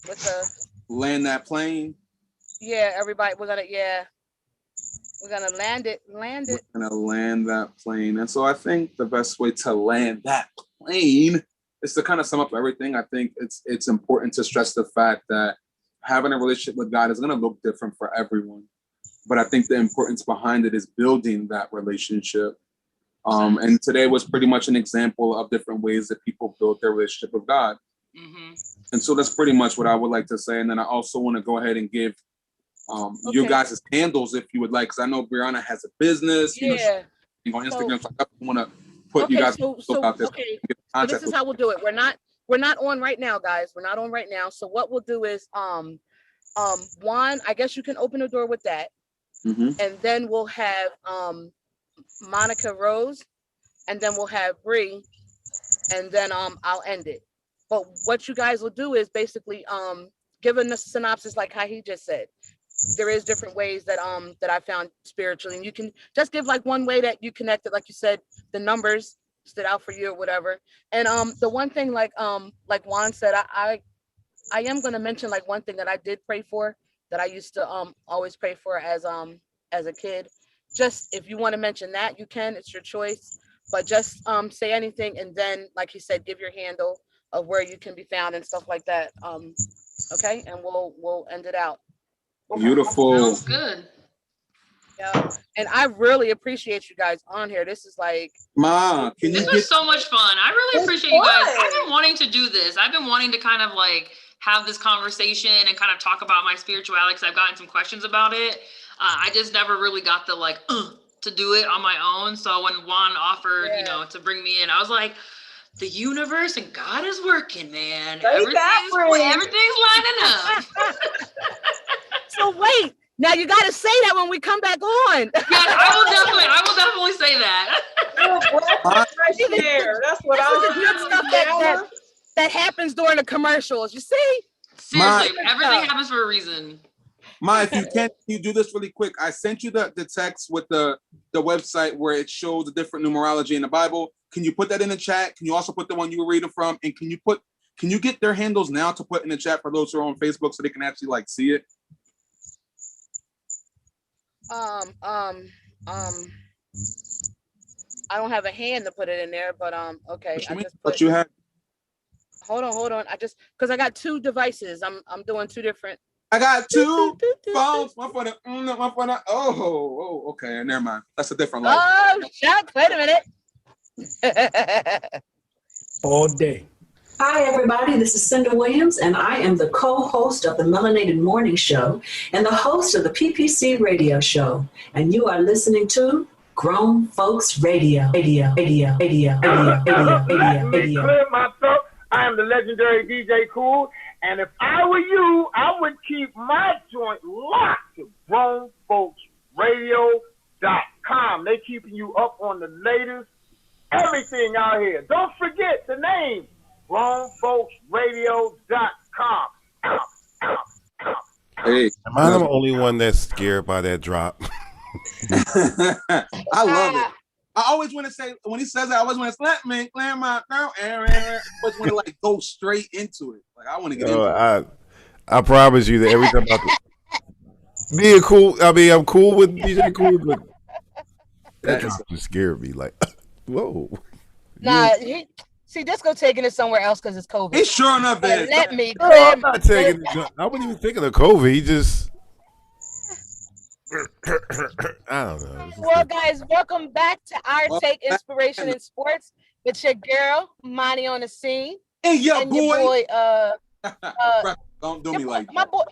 with the land that plane. Yeah, everybody, we're gonna land it. We're gonna land that plane. And so I think the best way to land that plane is to kind of sum up everything. I think it's important to stress the fact that having a relationship with God is going to look different for everyone. But I think the importance behind it is building that relationship. And today was pretty much an example of different ways that people build their relationship with God. Mm-hmm. And so that's pretty much what I would like to say. And then I also want to go ahead and give your guys' handles if you would like, because I know Brianna has a business. Yeah. You know, on Instagram, so I want to put you guys out there. Okay. So this is how we'll do it. We're not on right now, guys. We're not on right now. So what we'll do is Juan, I guess you can open the door with that. Mm-hmm. And then we'll have Monica Rose, and then we'll have Bree, and then I'll end it. But what you guys will do is basically giving the synopsis like how he just said. There is different ways that I found spiritually, and you can just give like one way that you connected, like you said, the numbers stood out for you or whatever. And the one thing like Juan said, I am going to mention like one thing that I did pray for, that I used to always pray for as a kid. Just if you want to mention that, you can, it's your choice, but just say anything, and then like he said, give your handle of where you can be found and stuff like that. Okay, and we'll end it out. Beautiful. Sounds good. Yeah, and I really appreciate you guys on here. This is like, this was so much fun. I really appreciate you guys. I've been wanting to do this. I've been wanting to kind of like have this conversation and kind of talk about my spirituality, because I've gotten some questions about it. I just never really got the like to do it on my own. So when Juan offered, to bring me in, I was like, the universe and God is working, man. Everything's lining up. So wait, now you got to say that when we come back on. Yeah, I will definitely say that. That's what I was that happens during the commercials. You see? Seriously, everything happens for a reason. If you can you do this really quick? I sent you the text with the website where it shows the different numerology in the Bible. Can you put that in the chat? Can you also put the one you were reading from? And can you get their handles now to put in the chat for those who are on Facebook so they can actually like see it? I don't have a hand to put it in there, but okay. You had. Hold on. Because I got two devices. I'm doing two different. I got two phones. One for the. Oh, okay. Never mind. That's a different life. Oh, shucks. Wait a minute. All day. Hi, everybody. This is Cinda Williams, and I am the co-host of the Melanated Morning Show and the host of the PPC Radio Show. And you are listening to Grown Folks Radio. Radio. Clear myself. I am the legendary DJ Cool. And if I were you, I would keep my joint locked to GrownFolksRadio.com. They keeping you up on the latest everything out here. Don't forget the name, GrownFolksRadio.com. Hey, am I the only one that's scared by that drop? I love it. I always want to say, when he says that, I always want to let me clear my throat. I always want to like go straight into it. Like I want to get into it. I promise you that every time being cool. I mean, I'm cool with DJ Cool, but that just scared me. Like, whoa. Nah, see, Disco taking it somewhere else because it's COVID. He sure enough is. Let me. I'm not taking it. I wasn't even thinking of COVID. He just. I don't know. Well, guys, welcome back to Our Take Inspiration in Sports. It's your girl, Monty on the scene. And your boy. Don't do me like that. My boy.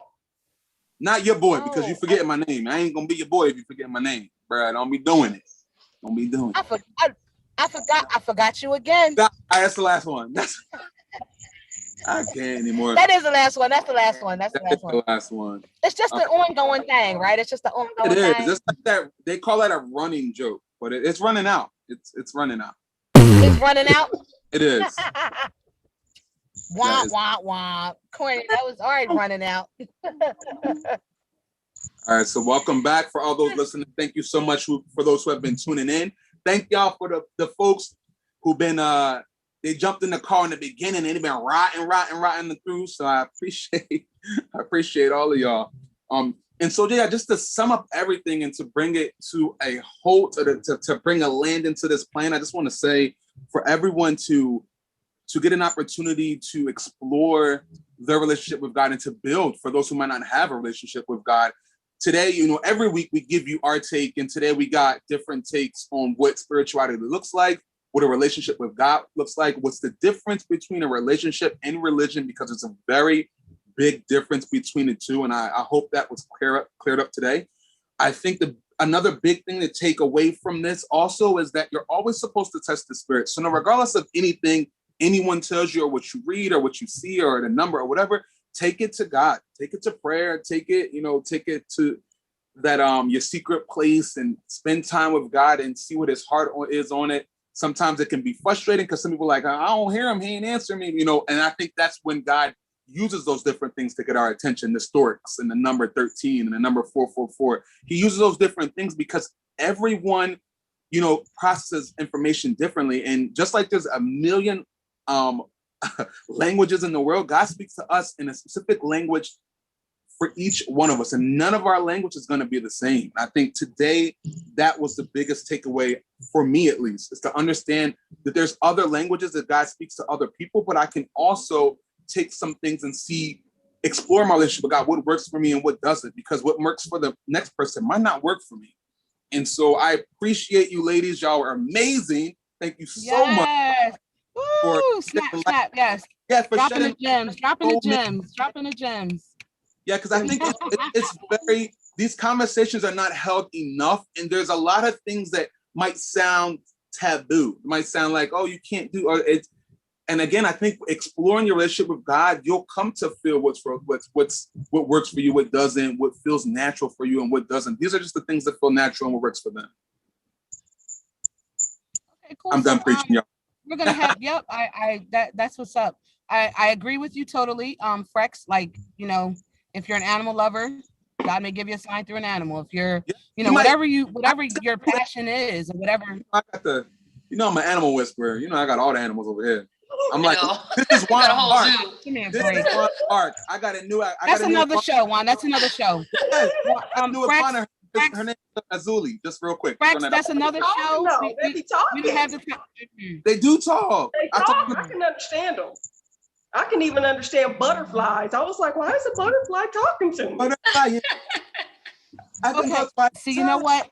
Not your boy, because you forgetting my name. I ain't gonna be your boy if you forget my name, bro. Don't be doing it. Don't be doing it. I forgot you again. That's the last one. I can't anymore. That is the last one. That's the last one. That's the last one. It's just an ongoing thing, right? It's just an ongoing thing. It is. It's like that. They call that a running joke, but it's running out. It's running out. It's running out. It is. Wah, wah, wah. Corny, that was already running out. All right, so welcome back for all those listening. Thank you so much for those who have been tuning in. Thank y'all for the folks who've been they jumped in the car in the beginning and they've been riding through. So I appreciate all of y'all. And so yeah, just to sum up everything and to bring it to a halt, to bring a land into this plan, I just want to say for everyone to get an opportunity to explore their relationship with God and to build for those who might not have a relationship with God. Today, every week we give you our take, and today we got different takes on what spirituality looks like, what a relationship with God looks like, what's the difference between a relationship and religion, because it's a very big difference between the two, and I hope that was cleared up today. I think another big thing to take away from this also is that you're always supposed to test the spirit. So now, regardless of anything anyone tells you or what you read or what you see or the number or whatever, take it to God, take it to prayer, take it to that your secret place and spend time with God and see what his heart is on it. Sometimes it can be frustrating because some people are like, I don't hear him, he ain't answering me, and I think that's when God uses those different things to get our attention, the storks and the number 13 and the number 444. He uses those different things because everyone, processes information differently. And just like there's a million languages in the world, God speaks to us in a specific language for each one of us, and none of our language is going to be the same. I think today that was the biggest takeaway for me, at least, is to understand that there's other languages that God speaks to other people, but I can also take some things and explore my relationship with God, what works for me and what doesn't, because what works for the next person might not work for me. And so I appreciate you ladies. Y'all are amazing. Thank you so much. Woo, snap, yes. Yeah, for dropping the gems. Yeah, because I think it's these conversations are not held enough, and there's a lot of things that might sound taboo. It might sound like, oh, you can't do, or it's. And again, I think exploring your relationship with God, you'll come to feel what works for you, what doesn't, what feels natural for you, and what doesn't. These are just the things that feel natural and what works for them. Okay, cool. I'm done preaching, y'all. We're gonna have that's what's up. I agree with you totally. Frex, like, if you're an animal lover, God may give you a sign through an animal. If you're, whatever your passion is, or whatever. I got I'm an animal whisperer. I got all the animals over here. I'm like, this is one arc. This is one arc. I got a new. That's another show, Juan. That's another show. Frex, her name is Azuli. Just real quick. Frex, that's another show. They be talking. They do talk. I can understand them. I can even understand butterflies. I was like, why is a butterfly talking to me? Butterfly. Okay. So you know what?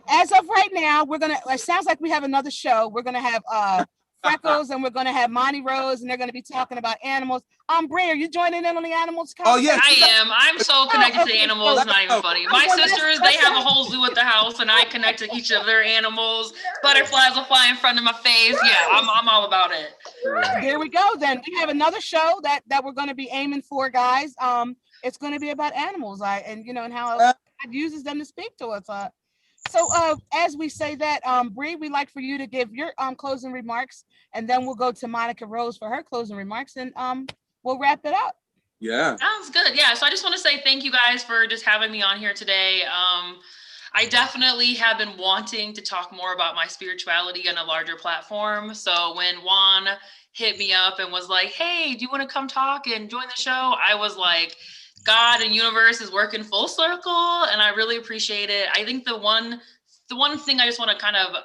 As of right now, it sounds like we have another show. We're gonna have Freckles and we're gonna have Monty Rose, and they're gonna be talking about animals. Bray, are you joining in on the animals? Oh yes, I am. I'm so connected to animals. It's not even funny. My sisters, they have a whole zoo at the house, and I connect to each of their animals. Butterflies will fly in front of my face. Yeah, I'm all about it. There we go. Then we have another show that we're going to be aiming for, guys. It's going to be about animals, and how God uses them to speak to us. So as we say that, Bree, we'd like for you to give your closing remarks, and then we'll go to Monica Rose for her closing remarks, and we'll wrap it up. Yeah. Sounds good. Yeah. So I just want to say thank you guys for just having me on here today. I definitely have been wanting to talk more about my spirituality on a larger platform. So when Juan hit me up and was like, hey, do you want to come talk and join the show? I was like, God and universe is working full circle, and I really appreciate it. I think the one thing I just want to kind of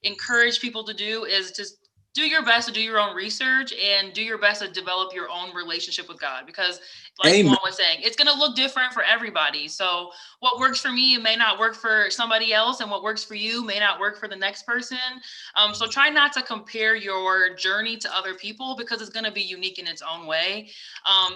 encourage people to do is just do your best to do your own research and do your best to develop your own relationship with God, because like Juan was saying, it's going to look different for everybody. So what works for me may not work for somebody else, and what works for you may not work for the next person. So try not to compare your journey to other people, because it's going to be unique in its own way.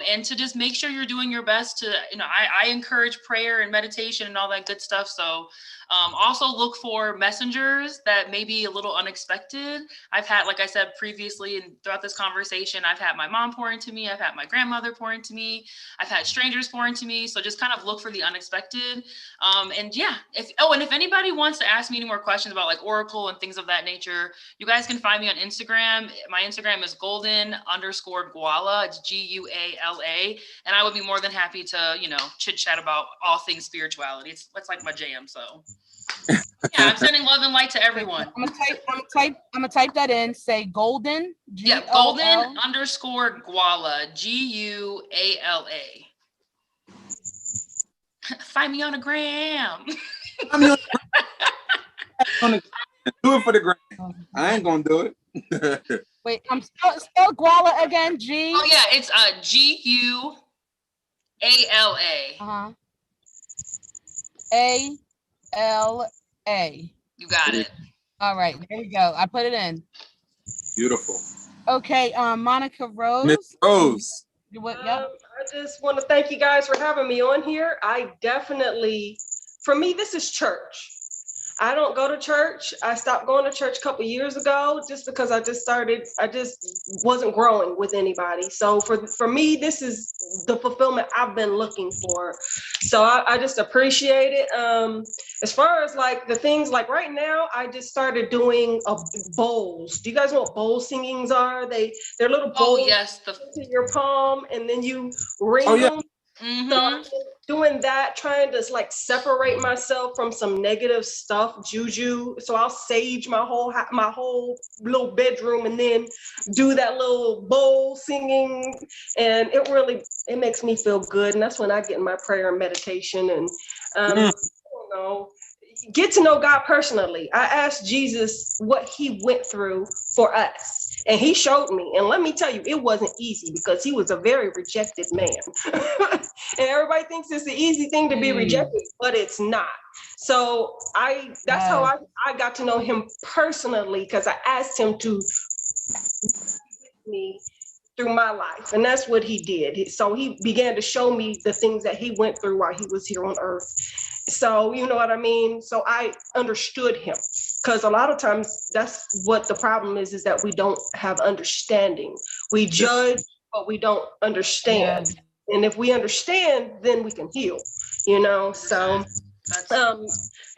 And to just make sure you're doing your best to, I encourage prayer and meditation and all that good stuff. So also look for messengers that may be a little unexpected. I've had, like I said previously and throughout this conversation, I've had my mom pour into me. I've had my grandmother pour into me. I've had strangers pour into me. So just kind of look for the unexpected. And yeah, if anybody wants to ask me any more questions about like Oracle and things of that nature, you guys can find me on Instagram. My Instagram is golden_Guala. It's Guala. And I would be more than happy to, chit chat about all things spirituality. It's like my jam. So yeah, I'm sending love and light to everyone. I'm gonna type that in. Say golden. Golden_Guala. Guala. Find me on the gram. Do it for the gram. I ain't gonna do it. Wait, I'm spell Guala again. G. Oh yeah, it's Guala. ALA. You got it. All right, there we go. I put it in. Beautiful. Okay, Monica Rose. Miss Rose. Yep. I just want to thank you guys for having me on here. For me, this is church. I don't go to church. I stopped going to church a couple years ago just because I just wasn't growing with anybody. So for me, this is the fulfillment I've been looking for. So I just appreciate it. As far as like the things, like right now, I just started doing bowls. Do you guys know what bowl singings are? They're little bowls. Oh, yes. In your palm, and then you ring them. Mm-hmm. So I'm doing that, trying to like separate myself from some negative stuff, juju. So I'll sage my whole little bedroom, and then do that little bowl singing, and it makes me feel good. And that's when I get in my prayer and meditation, and I don't know, get to know God personally. I asked Jesus what he went through for us. And he showed me, and let me tell you, it wasn't easy, because he was a very rejected man. And everybody thinks it's the easy thing to be rejected, but it's not. So that's how I got to know him personally, because I asked him to me through my life, and that's what he did. So he began to show me the things that he went through while he was here on earth. So you know what I mean? So I understood him, because a lot of times that's what the problem is that we don't have understanding. We judge, but we don't understand. Yeah. And if we understand, then we can heal, So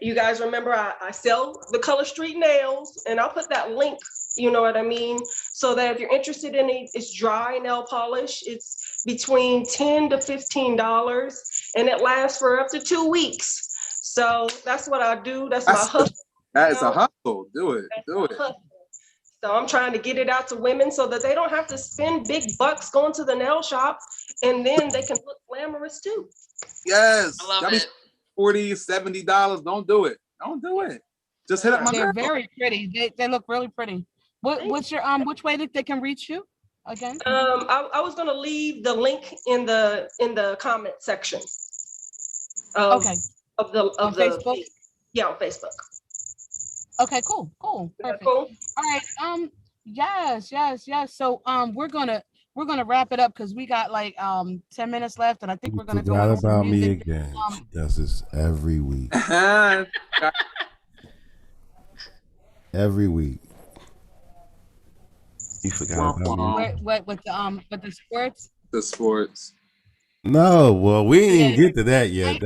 you guys remember I sell the Color Street nails, and I'll put that link, you know what I mean? So that if you're interested in it, it's dry nail polish. It's between $10 to $15, and it lasts for up to 2 weeks. So that's what I do. That's my hustle. That is a hustle. Do it. So I'm trying to get it out to women so that they don't have to spend big bucks going to the nail shop, and then they can look glamorous too. Yes. I love it. $40, $70. Don't do it. Just hit up my They're girl. very pretty. They look really pretty. What's your which way that they can reach you again? I was gonna leave the link in the comment section. Of the Facebook? Yeah, on Facebook. Okay, cool. Perfect. Cool. All right. Yes. So we're gonna wrap it up, because we got like 10 minutes left, and I think we're gonna go. Forgot about me again. She does this every week. Every week. You forgot about me. With the sports? The sports. No, well, we didn't get to that yet.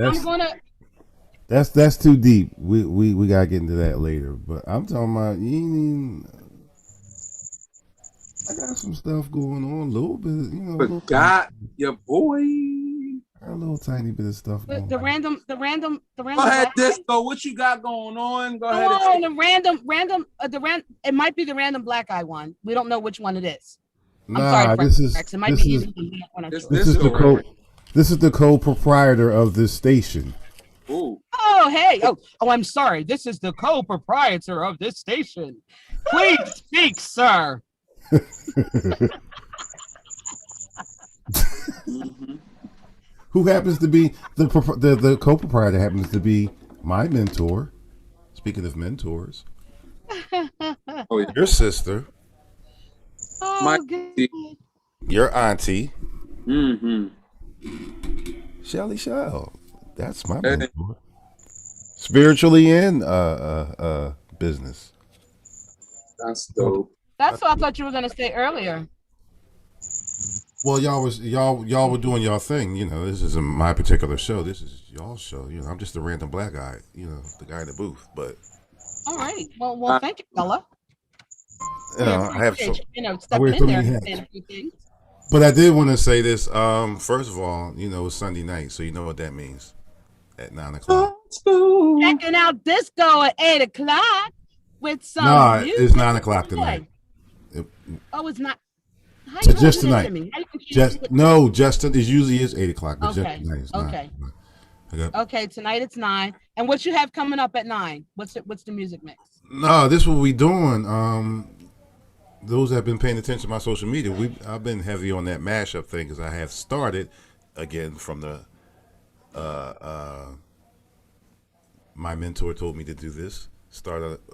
That's too deep. We gotta get into that later. But I'm talking about I got some stuff going on, a little bit, Forgot your boy. A little tiny bit of stuff going on. The random. Go ahead, Disco. What you got going on? Go ahead. Oh, the random. It might be the random black eye one. We don't know which one it is. I'm sorry, this is it might be the This is the co-proprietor of this station. Ooh. Oh, hey. Oh, I'm sorry. This is the co-proprietor of this station. Please speak, sir. Who happens to be the co-proprietor happens to be my mentor. Speaking of mentors, oh, your sister, my your auntie, Shelly Shell. That's my mentor. Spiritually and business. That's dope. That's what I thought you were gonna say earlier. Well, y'all were doing y'all thing. You know, this isn't my particular show. This is y'all's show. You know, I'm just a random black guy. You know, the guy in the booth. But all right. Well, thank you, fella. You know, I have some. Stepping in there and saying a few things. But I did want to say this. First of all, you know, it's Sunday night, so you know what that means. At 9:00. Checking out disco at 8:00 with some. No, it's 9:00 tonight. Oh, it's not. So just tonight. Just it usually is 8:00. But okay. Just tonight is okay. 9. Okay, tonight it's 9. And what you have coming up at 9? What's the music mix? No, this is what we doing. Those that have been paying attention to my social media, I've been heavy on that mashup thing because I have started again from the. My mentor told me to do this.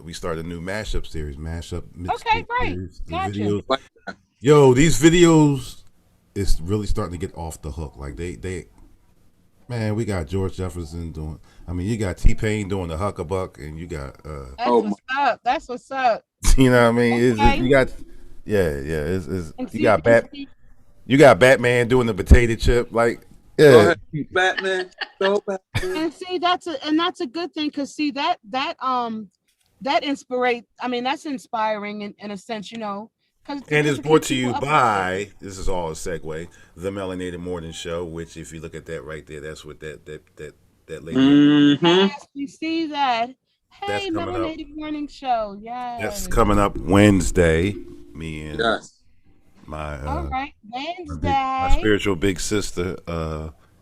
We started a new mashup series. Okay, great. Gotcha. Yo, these videos is really starting to get off the hook. Like they man, we got George Jefferson doing. I mean, you got T-Pain doing the Huckabuck, and you got. That's what's up. You know what I mean? Okay. You got, you got You got Batman doing the potato chip, like. Yeah. Go ahead, Batman. Go Batman. And see, that's a good thing because see that inspirate. I mean, that's inspiring in a sense, you know. And it's brought to you by, this is all a segue, the Melanated Morning Show, which if you look at that right there, that's what that lady. Mm-hmm. Yes, we see that. Hey, Melanated Morning Show. Yes. That's coming up Wednesday. Me and my all right, Wednesday. My spiritual big sister.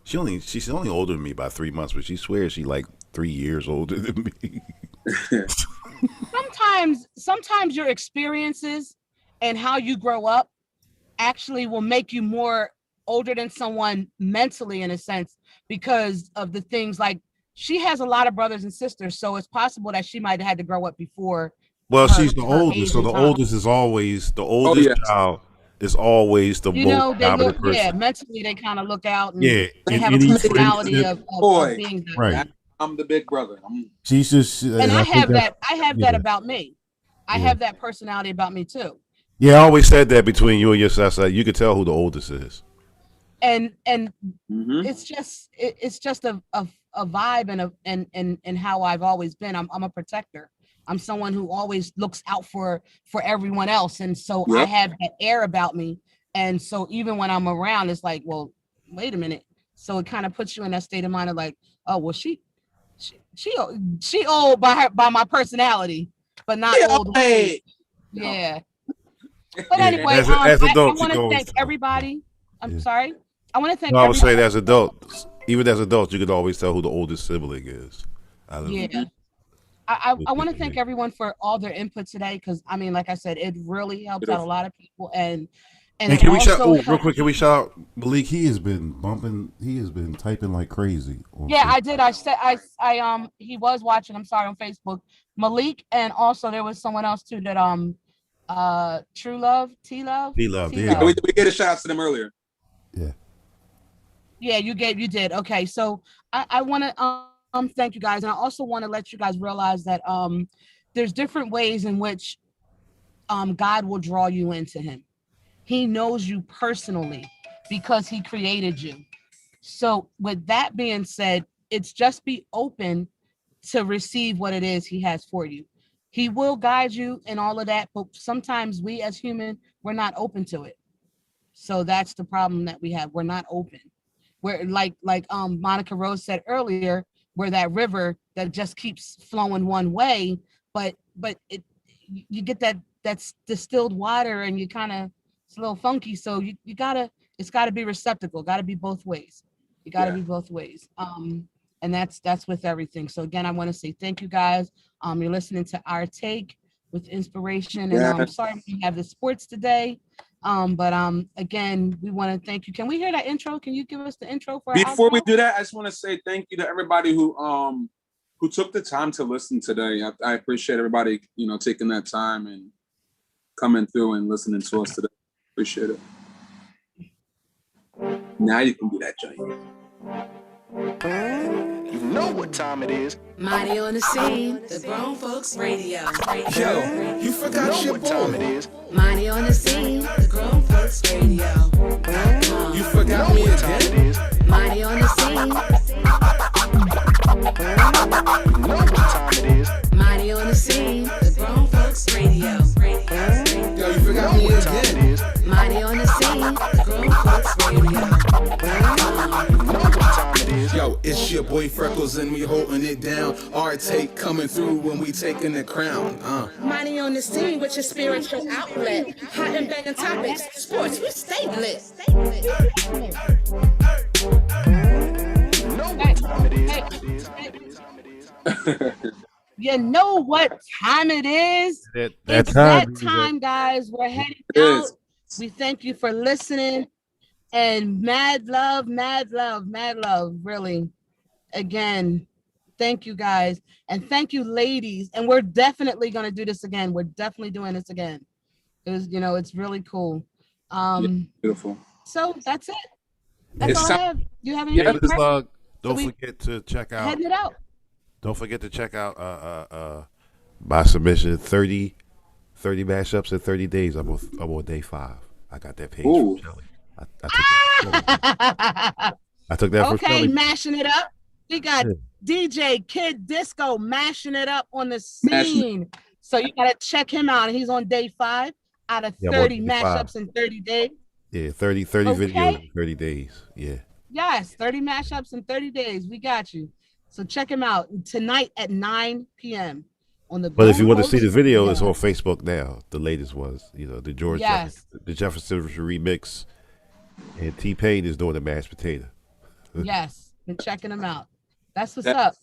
She's only older than me by 3 months, but she swears she's like 3 years older than me. Sometimes your experiences and how you grow up actually will make you more older than someone mentally, in a sense, because of the things like she has a lot of brothers and sisters, so it's possible that she might have had to grow up before. Well, she's the oldest, so the oldest is always the oldest child is always the most dominant person. Yeah, mentally they kind of look out. And yeah, they have a personality of being that. Right. I'm the big brother. She's just, and I have that about me. I have that personality about me too. Yeah, I always said that between you and your sister, you could tell who the oldest is. And it's just a vibe and how I've always been. I'm a protector. I'm someone who always looks out for everyone else, and so I have that air about me. And so even when I'm around, it's like, well, wait a minute. So it kind of puts you in that state of mind of like, oh, well, she old by my personality, but not old. Yeah. But anyway, I want to thank everybody. I'm sorry. I want to thank. I would say as adults, even as adults, you could always tell who the oldest sibling is. Yeah. I want to thank everyone for all their input today because I mean, like I said, it really helps out a lot of people. And can we shout real quick? Can we shout out Malik? He has been typing like crazy. Yeah, I did. I said I he was watching. I'm sorry, on Facebook, Malik, and also there was someone else too that True Love, T-Love. Yeah, we gave a shout out to them earlier. Yeah, you did. Okay, so I want to thank you guys, and I also want to let you guys realize that there's different ways in which God will draw you into Him. He knows you personally because He created you. So with that being said, it's just be open to receive what it is He has for you. He will guide you and all of that, but sometimes we as human, we're not open to it. So that's the problem that we have. We're not open. We're like Monica Rose said earlier, we're that river that just keeps flowing one way, but you get that's distilled water and you kind of, it's a little funky. So it's gotta be receptacle, gotta be both ways. You got to be both ways. And that's with everything. So again, I want to say thank you guys. You're listening to Our Take with Inspiration, and I'm sorry we have the sports today. But again, we want to thank you. Can we hear that intro? Can you give us the intro for before we do that? I just want to say thank you to everybody who took the time to listen today. I appreciate everybody, taking that time and coming through and listening to us today. Appreciate it. Now you can do that, Johnny. You know what time it is. Mighty on the scene, the Grown Folks Radio. Yo, you forgot your what time it is. Mighty on the scene, the Grown Folks Radio. You forgot me again. Mighty on the scene. You know what time it is. Mighty on the scene, the Grown Folks Radio. Yo, you forgot me again. Mighty on the scene, the Grown Folks Radio. Yo, it's your boy Freckles and we holding it down. Our take coming through when we taking the crown. Mighty on the scene with your spiritual outlet. Hot and banging topics, sports, we stay lit. You know what time it is? That time, guys. We're heading out. We thank you for listening. And mad love, really. Again, thank you guys. And thank you, ladies. And we're definitely going to do this again. We're definitely doing this again. It's really cool. Beautiful. So that's it. That's all I have. You have any don't forget to check out. Heading it out. Don't forget to check out by submission 30 mashups in 30 days. I'm on day 5. I got that page from Shelly. I took that from Shelly. Okay, mashing it up. We got DJ Kid Disco mashing it up on the scene. So you gotta check him out. He's on day 5 out of 30 mashups in 30 days. Yeah, 30 videos in 30 days. Yeah. Yes, 30 mashups in 30 days. We got you. So check him out tonight at 9 p.m. on the. But if you want to see the video, it's on Facebook now. The latest was, the George Jefferson remix, and T-Pain is doing the mashed potato. Yes, been checking them out. That's what's up.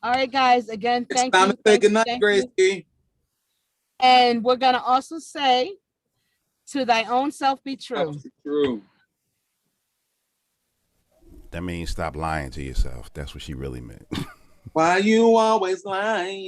All right, guys. Again, thank you. It's time to say good night, Gracie. And we're gonna also say, "To thy own self be true." True. That means stop lying to yourself. That's what she really meant. Why you always lying?